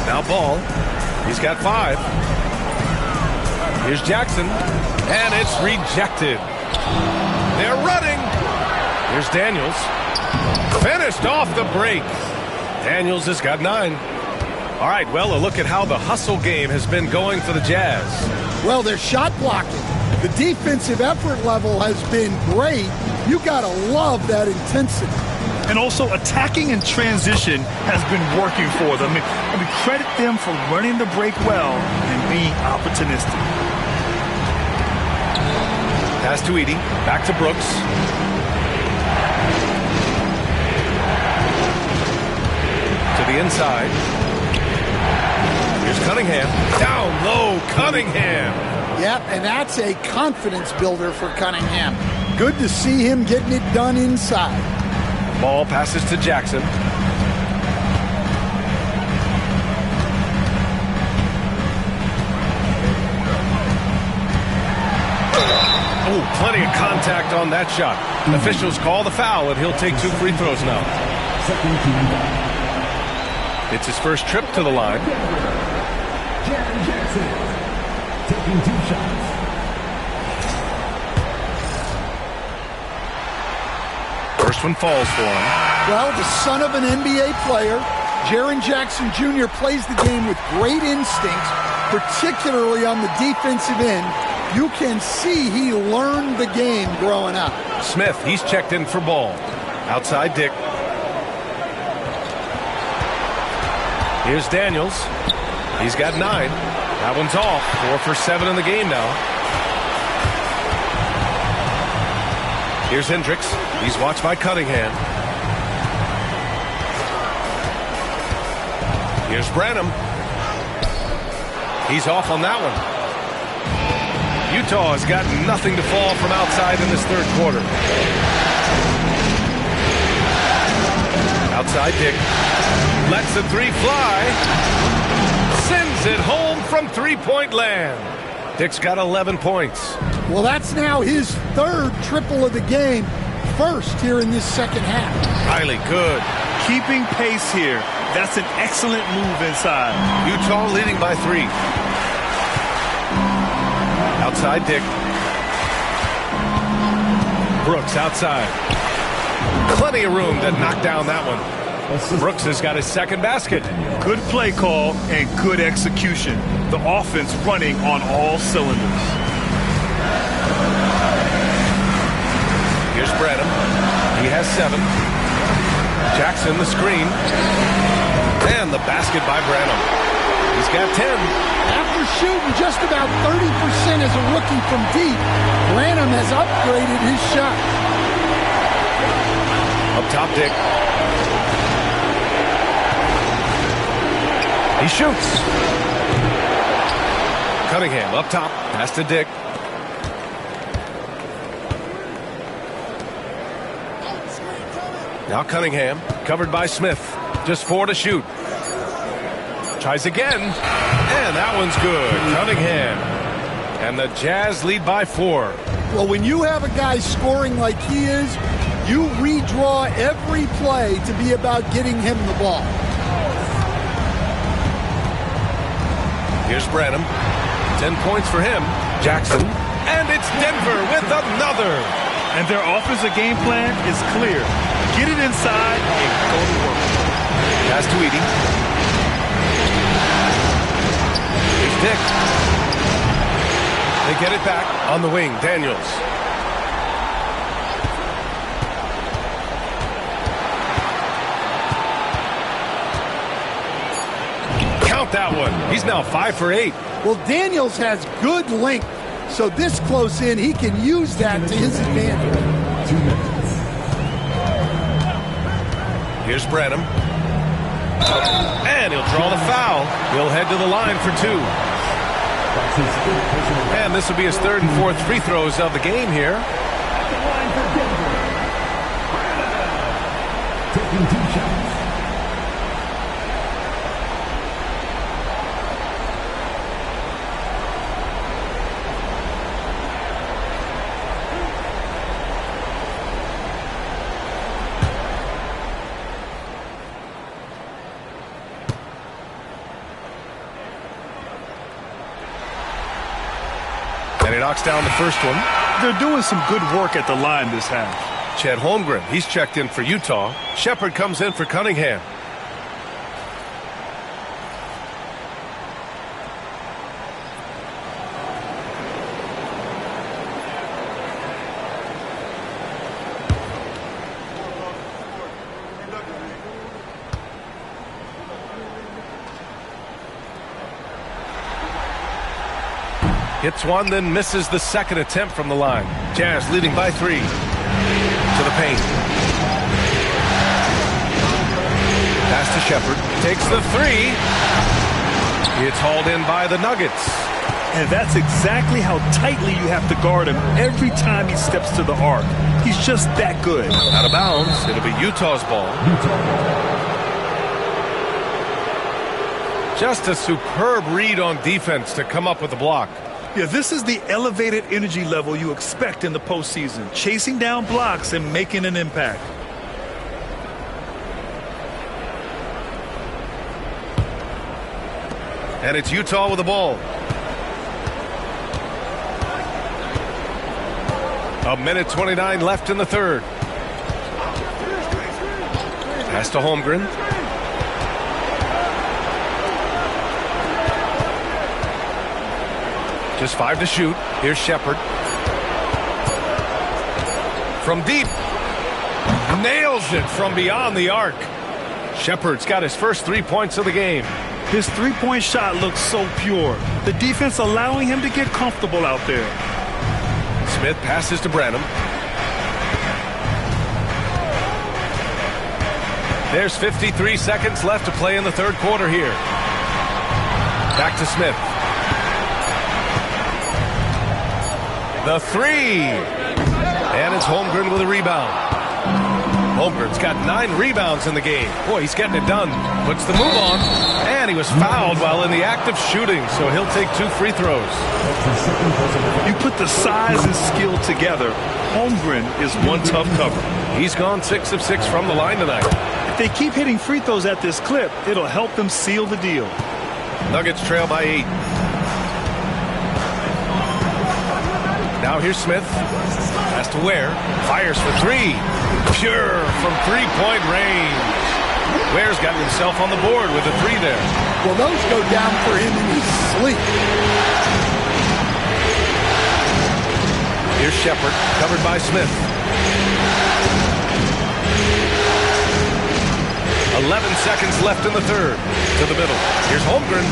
A: Now Ball. He's got 5. Here's Jackson. And it's rejected. They're running. Here's Daniels. Finished off the break. Daniels has got 9. All right, well, a look at how the hustle game has been going for the Jazz.
B: Well, they're shot blocking. The defensive effort level has been great. You got to love that intensity.
C: And also attacking in transition has been working for them. I mean, credit them for running the break well and being opportunistic.
A: Pass to Edey. Back to Brooks. To the inside. Here's Cunningham. Down low, Cunningham.
B: Yep, and that's a confidence builder for Cunningham. Good to see him getting it done inside.
A: Ball passes to Jackson. Oh, plenty of contact on that shot. Officials call the foul, and he'll take 2 free throws now. It's his first trip to the line.
E: Jaren Jackson taking 2 shots.
A: First one falls for him.
B: Well, the son of an NBA player, Jaren Jackson Jr. plays the game with great instincts, particularly on the defensive end. You can see he learned the game growing up.
A: Smith, he's checked in for Ball. Outside Dick. Here's Daniels. He's got 9. That one's off. 4 for 7 in the game now. Here's Hendricks. He's watched by Cunningham. Here's Branham. He's off on that one. Utah has got nothing to fall from outside in this third quarter. Outside Dick. Lets the 3 fly. Sends it home from three-point land. Dick's got 11 points.
B: Well, that's now his 3rd triple of the game. First here in this second half.
A: Riley, good.
C: Keeping pace here. That's an excellent move inside.
A: Utah leading by 3. Outside Dick. Brooks outside. Plenty of room to knock down that one. Brooks has got his second basket.
C: Good play call and good execution. The offense running on all cylinders.
A: Here's Branham. He has 7. Jackson the screen. And the basket by Branham. He's got 10.
B: After shooting just about 30% as a rookie from deep, Branham has upgraded his shot.
A: Up top, Dick. He shoots. Cunningham up top. Pass to Dick. Now Cunningham, covered by Smith. Just 4 to shoot. Tries again. And that one's good. Cunningham. And the Jazz lead by 4.
B: Well, when you have a guy scoring like he is, you redraw every play to be about getting him the ball.
A: Here's Branham. 10 points for him. Jackson. And it's Denver with another.
C: And their offensive game plan is clear. Get it inside and go to work.
A: Pass to Edie. Here's Dick. They get it back on the wing. Daniels. Count that one. He's now 5 for 8.
B: Well, Daniels has good length, so this close in, he can use that to his advantage.
E: 2 minutes.
A: Here's Branham. And he'll draw the foul. He'll head to the line for 2. And this will be his 3rd and 4th free throws of the game here.
E: Taking 2 shots.
A: And he knocks down the first one.
C: They're doing some good work at the line this half.
A: Chet Holmgren, he's checked in for Utah. Shepard comes in for Cunningham. Hits one, then misses the second attempt from the line. Jazz leading by 3. To the paint. Pass to Shepard. Takes the 3. It's hauled in by the Nuggets.
C: And that's exactly how tightly you have to guard him every time he steps to the arc. He's just that good.
A: Out of bounds. It'll be Utah's ball. Just a superb read on defense to come up with the block.
C: Yeah, this is the elevated energy level you expect in the postseason. Chasing down blocks and making an impact.
A: And it's Utah with the ball. 1:29 left in the 3rd. Pass to Holmgren. Just 5 to shoot. Here's Shepard. From deep. Nails it from beyond the arc. Shepard's got his first 3 points of the game.
C: His three-point shot looks so pure. The defense allowing him to get comfortable out there.
A: Smith passes to Branham. There's 53 seconds left to play in the 3rd quarter here. Back to Smith. The 3. And it's Holmgren with a rebound. Holmgren's got 9 rebounds in the game. Boy, he's getting it done. Puts the move on. And he was fouled while in the act of shooting, so he'll take 2 free throws.
C: You put the size and skill together. Holmgren is one tough cover.
A: He's gone 6 of 6 from the line tonight.
C: If they keep hitting free throws at this clip, it'll help them seal the deal.
A: Nuggets trail by 8. Now here's Smith. Has to Ware. Fires for 3. Pure from 3-point range. Ware's gotten himself on the board with a 3 there.
B: Well, those go down for him in his sleep.
A: Here's Shepard, covered by Smith. 11 seconds left in the third. To the middle. Here's Holmgren.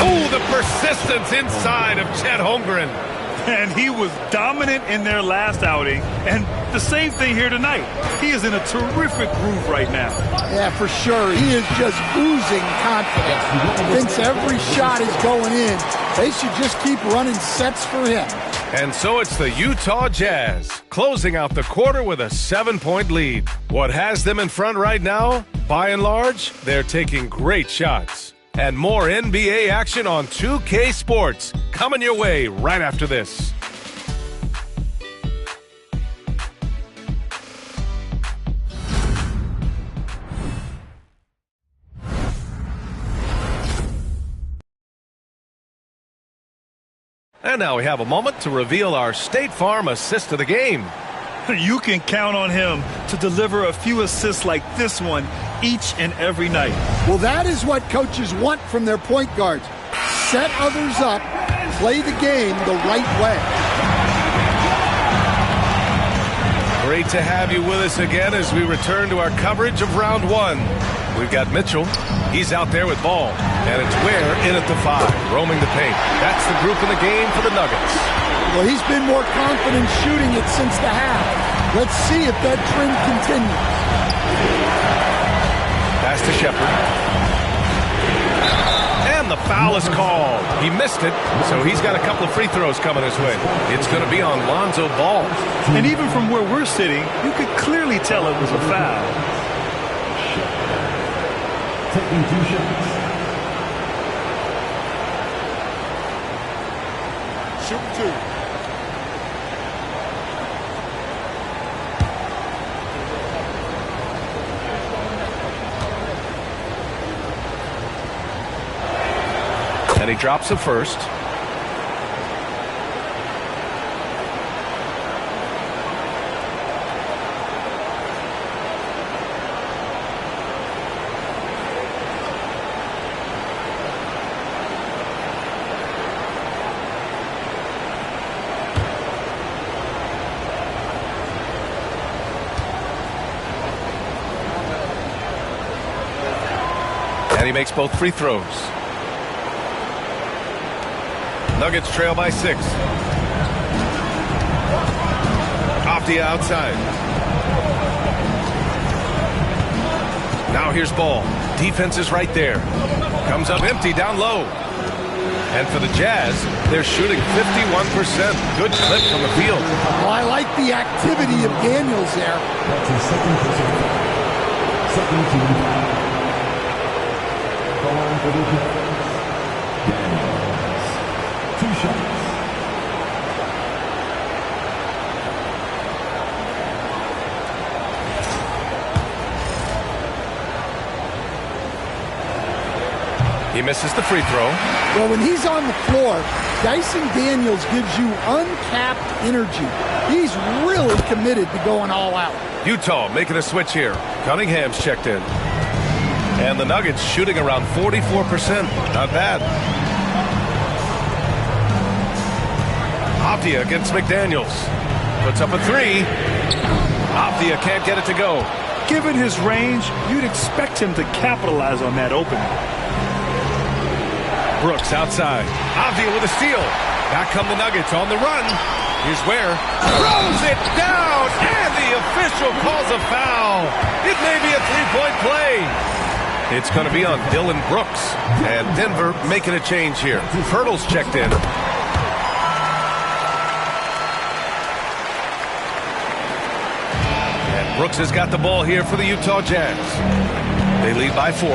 A: Oh, the persistence inside of Chet Holmgren.
C: And he was dominant in their last outing. And the same thing here tonight. He is in a terrific groove right now.
B: Yeah, for sure. He is just oozing confidence. Thinks every shot is going in. They should just keep running sets for him.
A: And so it's the Utah Jazz, closing out the quarter with a 7-point lead. What has them in front right now? By and large, they're taking great shots. And more NBA action on 2K Sports, coming your way right after this. And now we have a moment to reveal our State Farm assist of the game.
C: You can count on him to deliver a few assists like this one each and every night.
B: Well, that is what coaches want from their point guards. Set others up, play the game the right way.
A: Great to have you with us again as we return to our coverage of round 1. We've got Mitchell. He's out there with ball. And it's Ware in at the 5, roaming the paint. That's the group in the game for the Nuggets.
B: Well, he's been more confident shooting it since the half. Let's see if that trend continues.
A: Pass to Shepard. And the foul is called. He missed it, so he's got a couple of free throws coming his way. It's going to be on Lonzo Ball.
C: And even from where we're sitting, you could clearly tell it was a foul.
E: Taking 2 shots. Shoot 2.
A: And he drops it first. And he makes both free throws. Nuggets trail by 6. Off the outside. Now here's Ball. Defense is right there. Comes up empty down low. And for the Jazz, they're shooting 51%. Good clip from the field.
B: Well, I like the activity of Daniels there.
E: That's his second position. Second team. Go on for the Daniels. 2 shots.
A: He misses the free throw.
B: Well, when he's on the floor, Dyson Daniels gives you uncapped energy. He's really committed to going all out.
A: Utah making a switch here. Cunningham's checked in. And the Nuggets shooting around 44%. Not bad. Aptia against McDaniels. Puts up a 3. Aptia can't get it to go.
C: Given his range, you'd expect him to capitalize on that opening.
A: Brooks outside. Aptia with a steal. Back come the Nuggets on the run. Here's Ware. Throws it down, and the official calls a foul. It may be a 3-point play. It's going to be on Dylan Brooks. And Denver making a change here. Pirtle's checked in. And Brooks has got the ball here for the Utah Jazz. They lead by 4.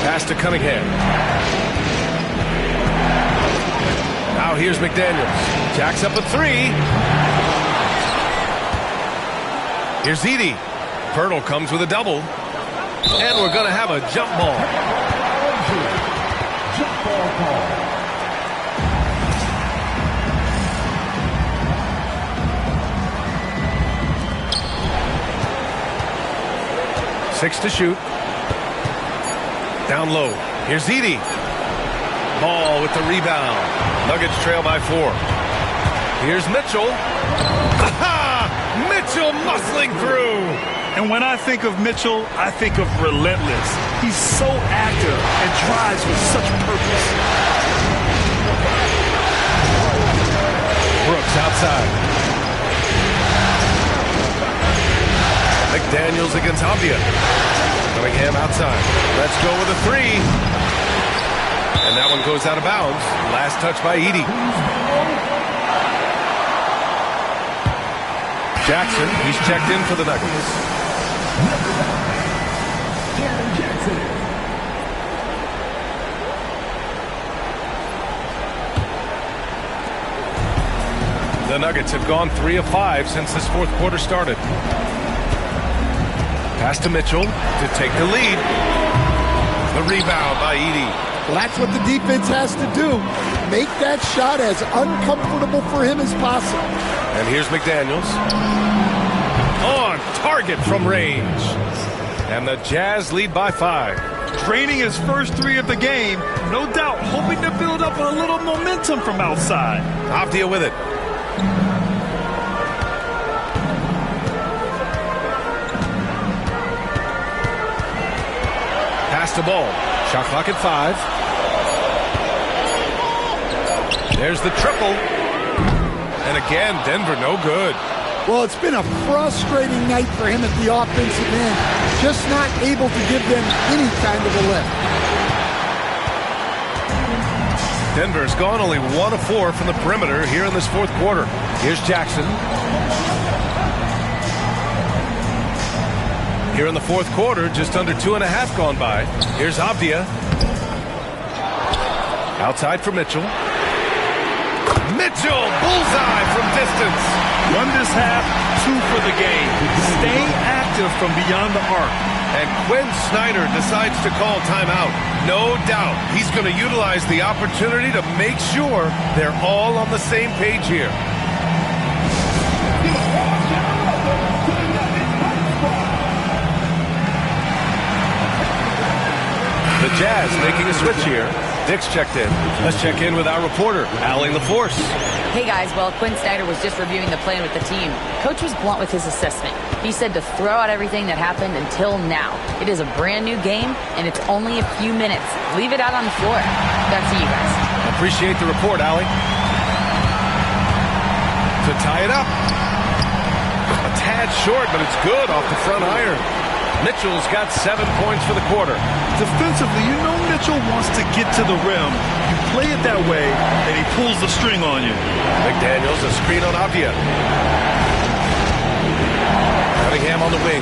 A: Pass to Cunningham. Now here's McDaniels. Jacks up a 3. Here's Edey. Pirtle comes with a double. And we're going to have a jump ball.
E: Jump ball call.
A: 6 to shoot. Down low. Here's Edey. Ball with the rebound. Nuggets trail by 4. Here's Mitchell. Mitchell muscling through.
C: And when I think of Mitchell, I think of relentless. He's so active and drives with such purpose.
A: Brooks outside. McDaniels against Avdia. Cunningham outside. Let's go with a 3. And that one goes out of bounds. Last touch by Edey. Jackson, he's checked in for the Nuggets. The Nuggets have gone 3 of 5 since this fourth quarter started. Pass to Mitchell to take the lead. The rebound by Edey.
B: Well, that's what the defense has to do. Make that shot as uncomfortable for him as possible.
A: And here's McDaniels. On target from range. And the Jazz lead by 5.
C: Draining his first 3 of the game, no doubt hoping to build up a little momentum from outside.
A: Avdia with it. Pass the ball. Shot clock at 5. There's the triple. And again, Denver no good.
B: Well, it's been a frustrating night for him at the offensive end. Just not able to give them any kind of a lift.
A: Denver's gone only 1 of 4 from the perimeter here in this fourth quarter. Here's Jackson. Here in the fourth quarter, just under 2.5 gone by. Here's Avdia. Outside for Mitchell. Mitchell, bullseye from distance.
C: 1 this half, 2 for the game. Stay active from beyond the arc.
A: And Quinn Snyder decides to call timeout. No doubt he's going to utilize the opportunity to make sure they're all on the same page here. The Jazz making a switch here. Dick's checked in. Let's check in with our reporter, Allie LaForce.
D: Hey guys, well, Quinn Snyder was just reviewing the plan with the team. Coach was blunt with his assessment. He said to throw out everything that happened until now. It is a brand new game, and it's only a few minutes. Leave it out on the floor. Back to you guys.
A: Appreciate the report, Allie. To tie it up. A tad short, but it's good off the front iron. Mitchell's got 7 points for the quarter.
C: Defensively, you know Mitchell wants to get to the rim. You play it that way, and he pulls the string on you.
A: McDaniels, a screen on Avdia. Cunningham on the wing.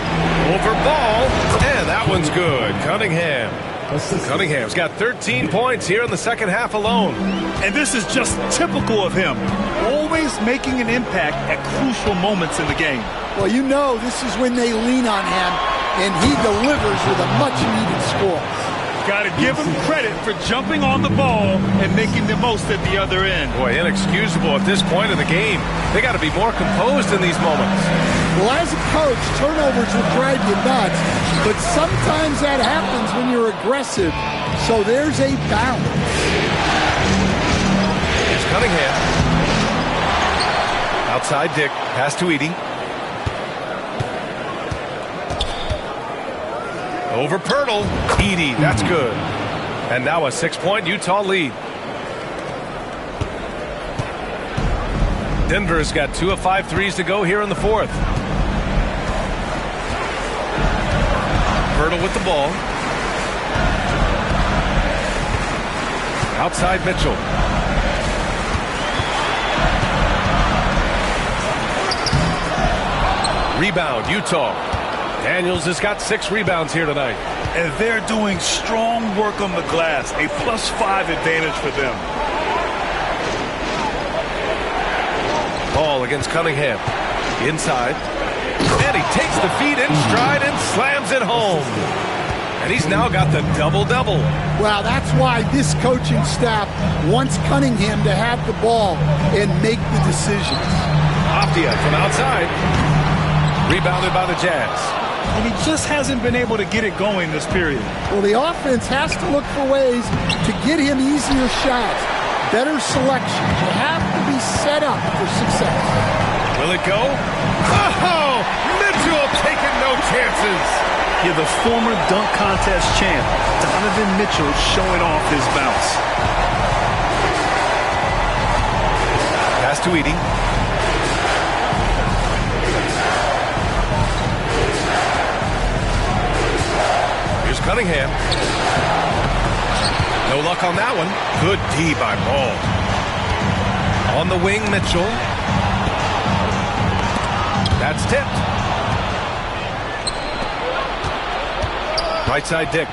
A: Over ball, and that one's good. Cunningham's got 13 points here in the second half alone.
C: And this is just typical of him. Always making an impact at crucial moments in the game.
B: Well, you know this is when they lean on him, and he delivers with a much-needed score.
C: Got to give him credit for jumping on the ball and making the most at the other end.
A: Boy, inexcusable at this point of the game. They got to be more composed in these moments.
B: Well, as a coach, turnovers will drive you nuts, but sometimes that happens when you're aggressive, so there's a balance.
A: Here's Cunningham. Outside Dick, pass to Edey. Over Pirtle. Edey, that's good. And now a 6-point Utah lead. Denver's got 2 of 5 threes to go here in the fourth. Pirtle with the ball. Outside Mitchell. Rebound, Utah. Daniels has got 6 rebounds here tonight.
C: And they're doing strong work on the glass. A +5 advantage for them.
A: Ball against Cunningham. Inside. And he takes the feed in stride and slams it home. And he's now got the double-double.
B: Well, that's why this coaching staff wants Cunningham to have the ball and make the decisions.
A: Avdia from outside. Rebounded by the Jazz.
C: and he just hasn't been able to get it going this period.
B: Well, the offense has to look for ways to get him easier shots, better selections. You have to be set up for success.
A: Will it go? Oh, Mitchell taking no chances.
C: Yeah, the former dunk contest champ, Donovan Mitchell, showing off his bounce.
A: Pass to Edey. Here's Cunningham. No luck on that one. Good D by Ball. On the wing, Mitchell. That's tipped. Right side, Dick.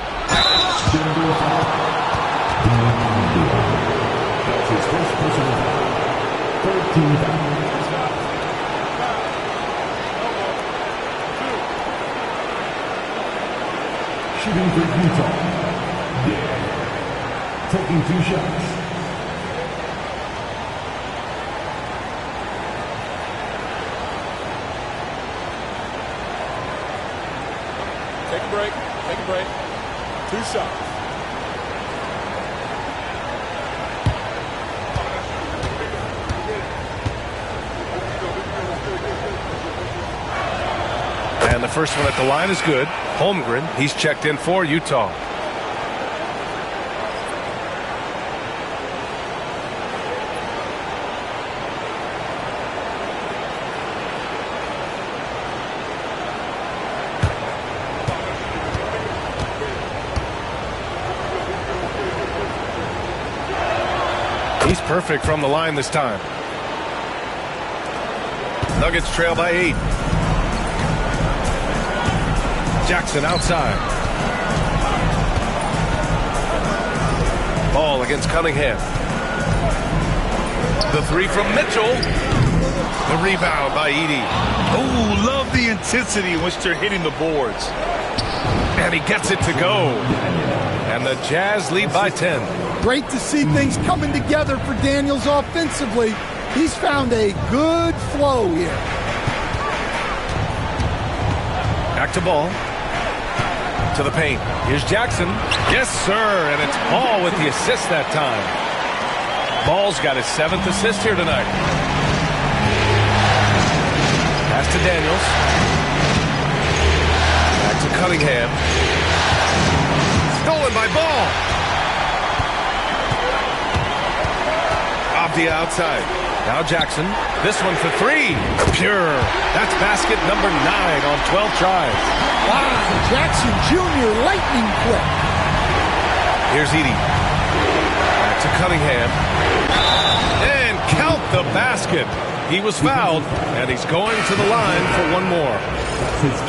E: Shooting for Utah. Yeah. Taking 2 shots.
F: Take a break. Take a break. 2 shots.
A: And the first one at the line is good. Holmgren, he's checked in for Utah. He's perfect from the line this time. Nuggets trail by 8. Jackson outside. Ball against Cunningham. The 3 from Mitchell. The rebound by Edey.
C: Oh, love the intensity in which they're hitting the boards.
A: And he gets it to go. And the Jazz lead by 10.
B: Great to see things coming together for Daniels offensively. He's found a good flow here.
A: Back to Ball. To the paint. Here's Jackson. Yes, sir. And it's Ball with the assist that time. Ball's got his 7th assist here tonight. Pass to Daniels. Back to Cunningham. Stolen by Ball. Off the outside. Now Jackson. This one for 3. Pure. That's basket number 9 on 12 tries.
B: Wow, Jackson Jr. lightning quick.
A: Here's Edey. Back to Cunningham. And count the basket. He was fouled, and he's going to the line for one more.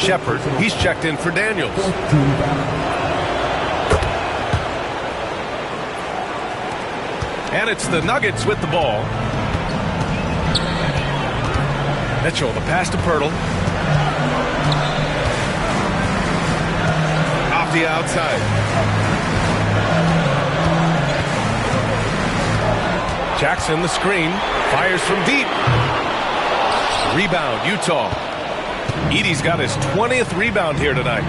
A: Shepard, he's checked in for Daniels. And it's the Nuggets with the ball. Mitchell, the pass to Pirtle. Off the outside. Jackson, the screen. Fires from deep. Rebound, Utah. Edey's got his 20th rebound here tonight.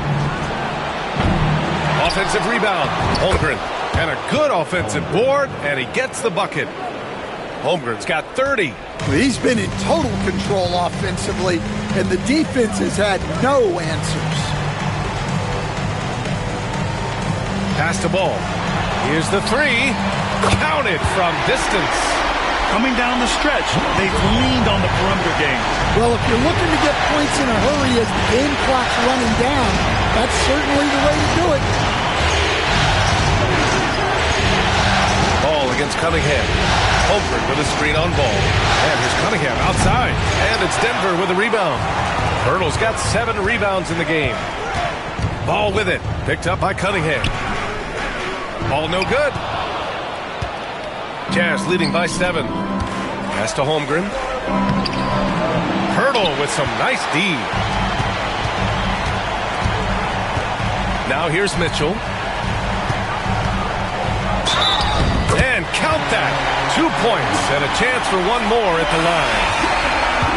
A: Offensive rebound, Holmgren. And a good offensive board, and he gets the bucket. Holmgren's got 30.
B: He's been in total control offensively, and the defense has had no answers.
A: Pass to Ball. Here's the 3. Counted from distance.
C: Coming down the stretch, they've leaned on the perimeter game.
B: Well, if you're looking to get points in a hurry as the game clock's running down, that's certainly the way to do it.
A: Ball against Cunningham. Holmgren with a screen on Ball. And here's Cunningham outside. And it's Denver with a rebound. Pirtle's got 7 rebounds in the game. Ball with it. Picked up by Cunningham. Ball no good. Jazz leading by 7. Pass to Holmgren. Pirtle with some nice D. Now here's Mitchell. And count that. 2 points and a chance for one more at the line.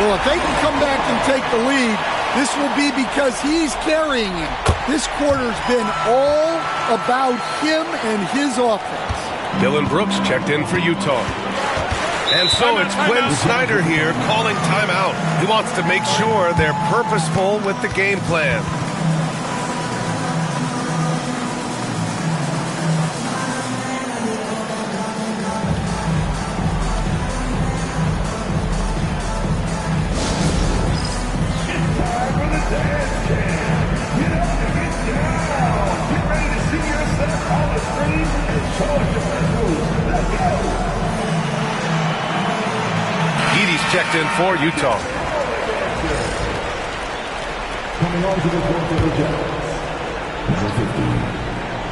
B: Well, if they can come back and take the lead, This will be because he's carrying him. This quarter's been all about him and his offense.
A: Dylan Brooks checked in for Utah. And so it's Quinn Snyder here calling timeout. He wants to make sure they're purposeful with the game plan. Checked in for Utah.
E: Coming on to the court for the Jazz. Number 15,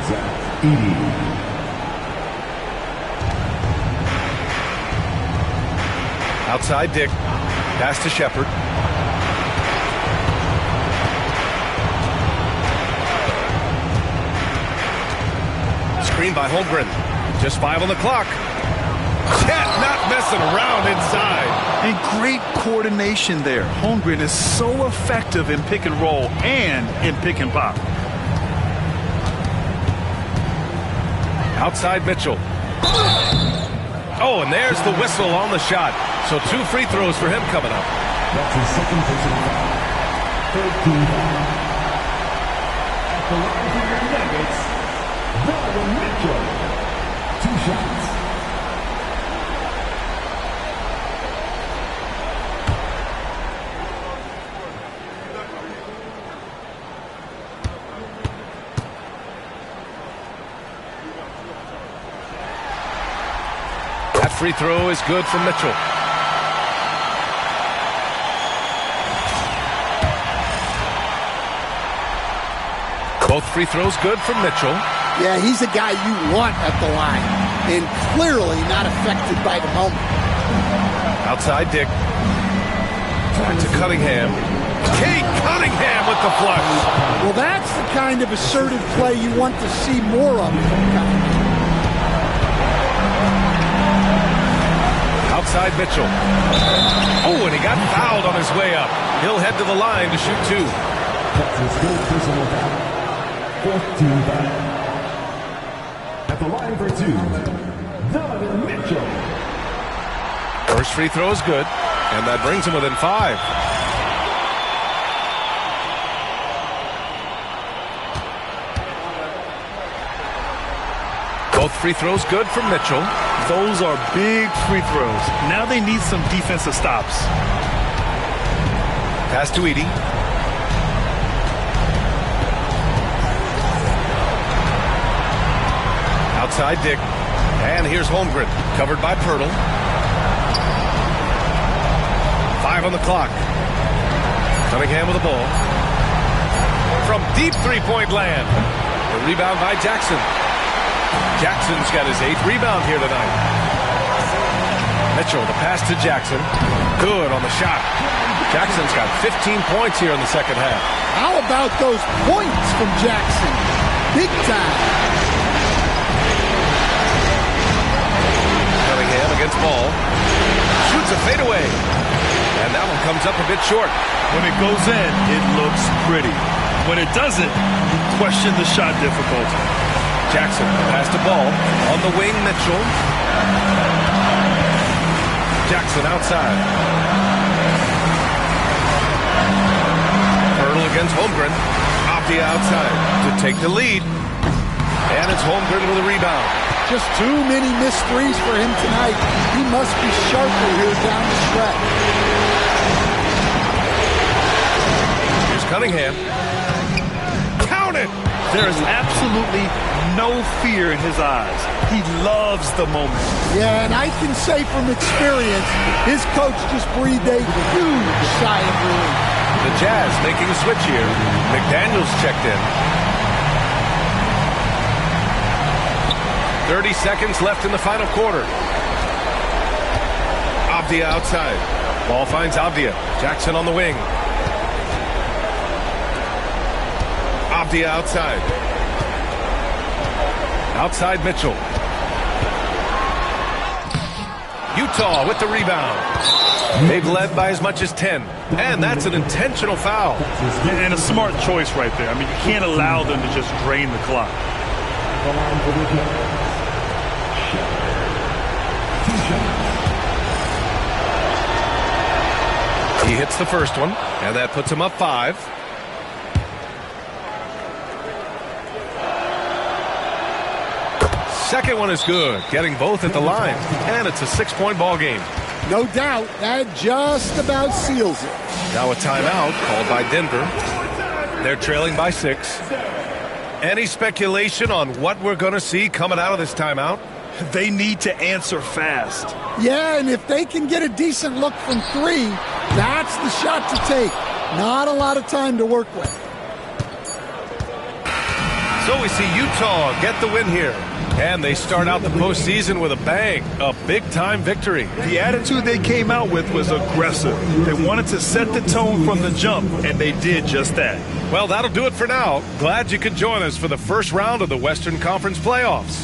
E: Zach Edey.
A: Outside Dick. Pass to Shepard. Screen by Holmgren. Just 5 on the clock. Chet not messing around inside.
C: And great coordination there. Holmgren is so effective in pick and roll and in pick and pop.
A: Outside Mitchell. Oh, and there's the whistle on the shot. So 2 free throws for him coming up.
E: That's his second personal foul. 13 foul. At the line for your Nuggets, Donovan Mitchell. 2 shots.
A: Free throw is good from Mitchell. Both free throws good from Mitchell.
B: Yeah, he's a guy you want at the line, and clearly not affected by the moment.
A: Outside Dick. Back to Cunningham. Kate Cunningham with the flush.
B: Well, that's the kind of assertive play you want to see more of.
A: Outside Mitchell. Oh, and he got fouled on his way up. He'll head to the line to shoot 2.
E: That's his third personal foul. 14 foul. At the line for 2, Donovan Mitchell.
A: First free throw is good, and that brings him within 5. Both free throws good from Mitchell.
C: Those are big free throws. Now they need some defensive stops.
A: Pass to Edey. Outside Dick. And here's Holmgren. Covered by Pirtle. 5 on the clock. Cunningham with the ball. From deep three-point land. The rebound by Jackson. Jackson's got his 8th rebound here tonight. Mitchell, the pass to Jackson. Good on the shot. Jackson's got 15 points here in the second half.
B: How about those points from Jackson? Big time.
A: Cunningham against Ball. Shoots a fadeaway. And that one comes up a bit short.
C: When it goes in, it looks pretty. When it doesn't, you question the shot difficulty.
A: Jackson pass to Ball. On the wing, Mitchell. Jackson outside. Pirtle against Holmgren. Opti outside to take the lead. And it's Holmgren with a rebound.
B: Just too many missed threes for him tonight. He must be sharper here down the stretch.
A: Here's Cunningham. Count it!
C: There is absolutely no fear in his eyes. He loves the moment.
B: Yeah, and I can say from experience, his coach just breathed a huge sigh of relief.
A: The Jazz making a switch here. McDaniels checked in. 30 seconds left in the final quarter. Avdia outside. Ball finds Avdia. Jackson on the wing. Avdia outside. Outside Mitchell. Utah with the rebound. They've led by as much as 10. And that's an intentional foul.
C: And a smart choice right there. I mean, you can't allow them to just drain the clock.
E: The line for the kick. 2 shots.
A: He hits the first one, and that puts him up 5. Second one is good, getting both at the line, and it's a 6-point ball game.
B: No doubt, that just about seals it.
A: Now a timeout called by Denver. They're trailing by 6. Any speculation on what we're going to see coming out of this timeout?
C: They need to answer fast.
B: Yeah, and if they can get a decent look from 3, that's the shot to take. Not a lot of time to work with.
A: So we see Utah get the win here. And they start out the postseason with a bang, a big-time victory.
C: The attitude they came out with was aggressive. They wanted to set the tone from the jump, and they did just that.
A: Well, that'll do it for now. Glad you could join us for the first round of the Western Conference playoffs.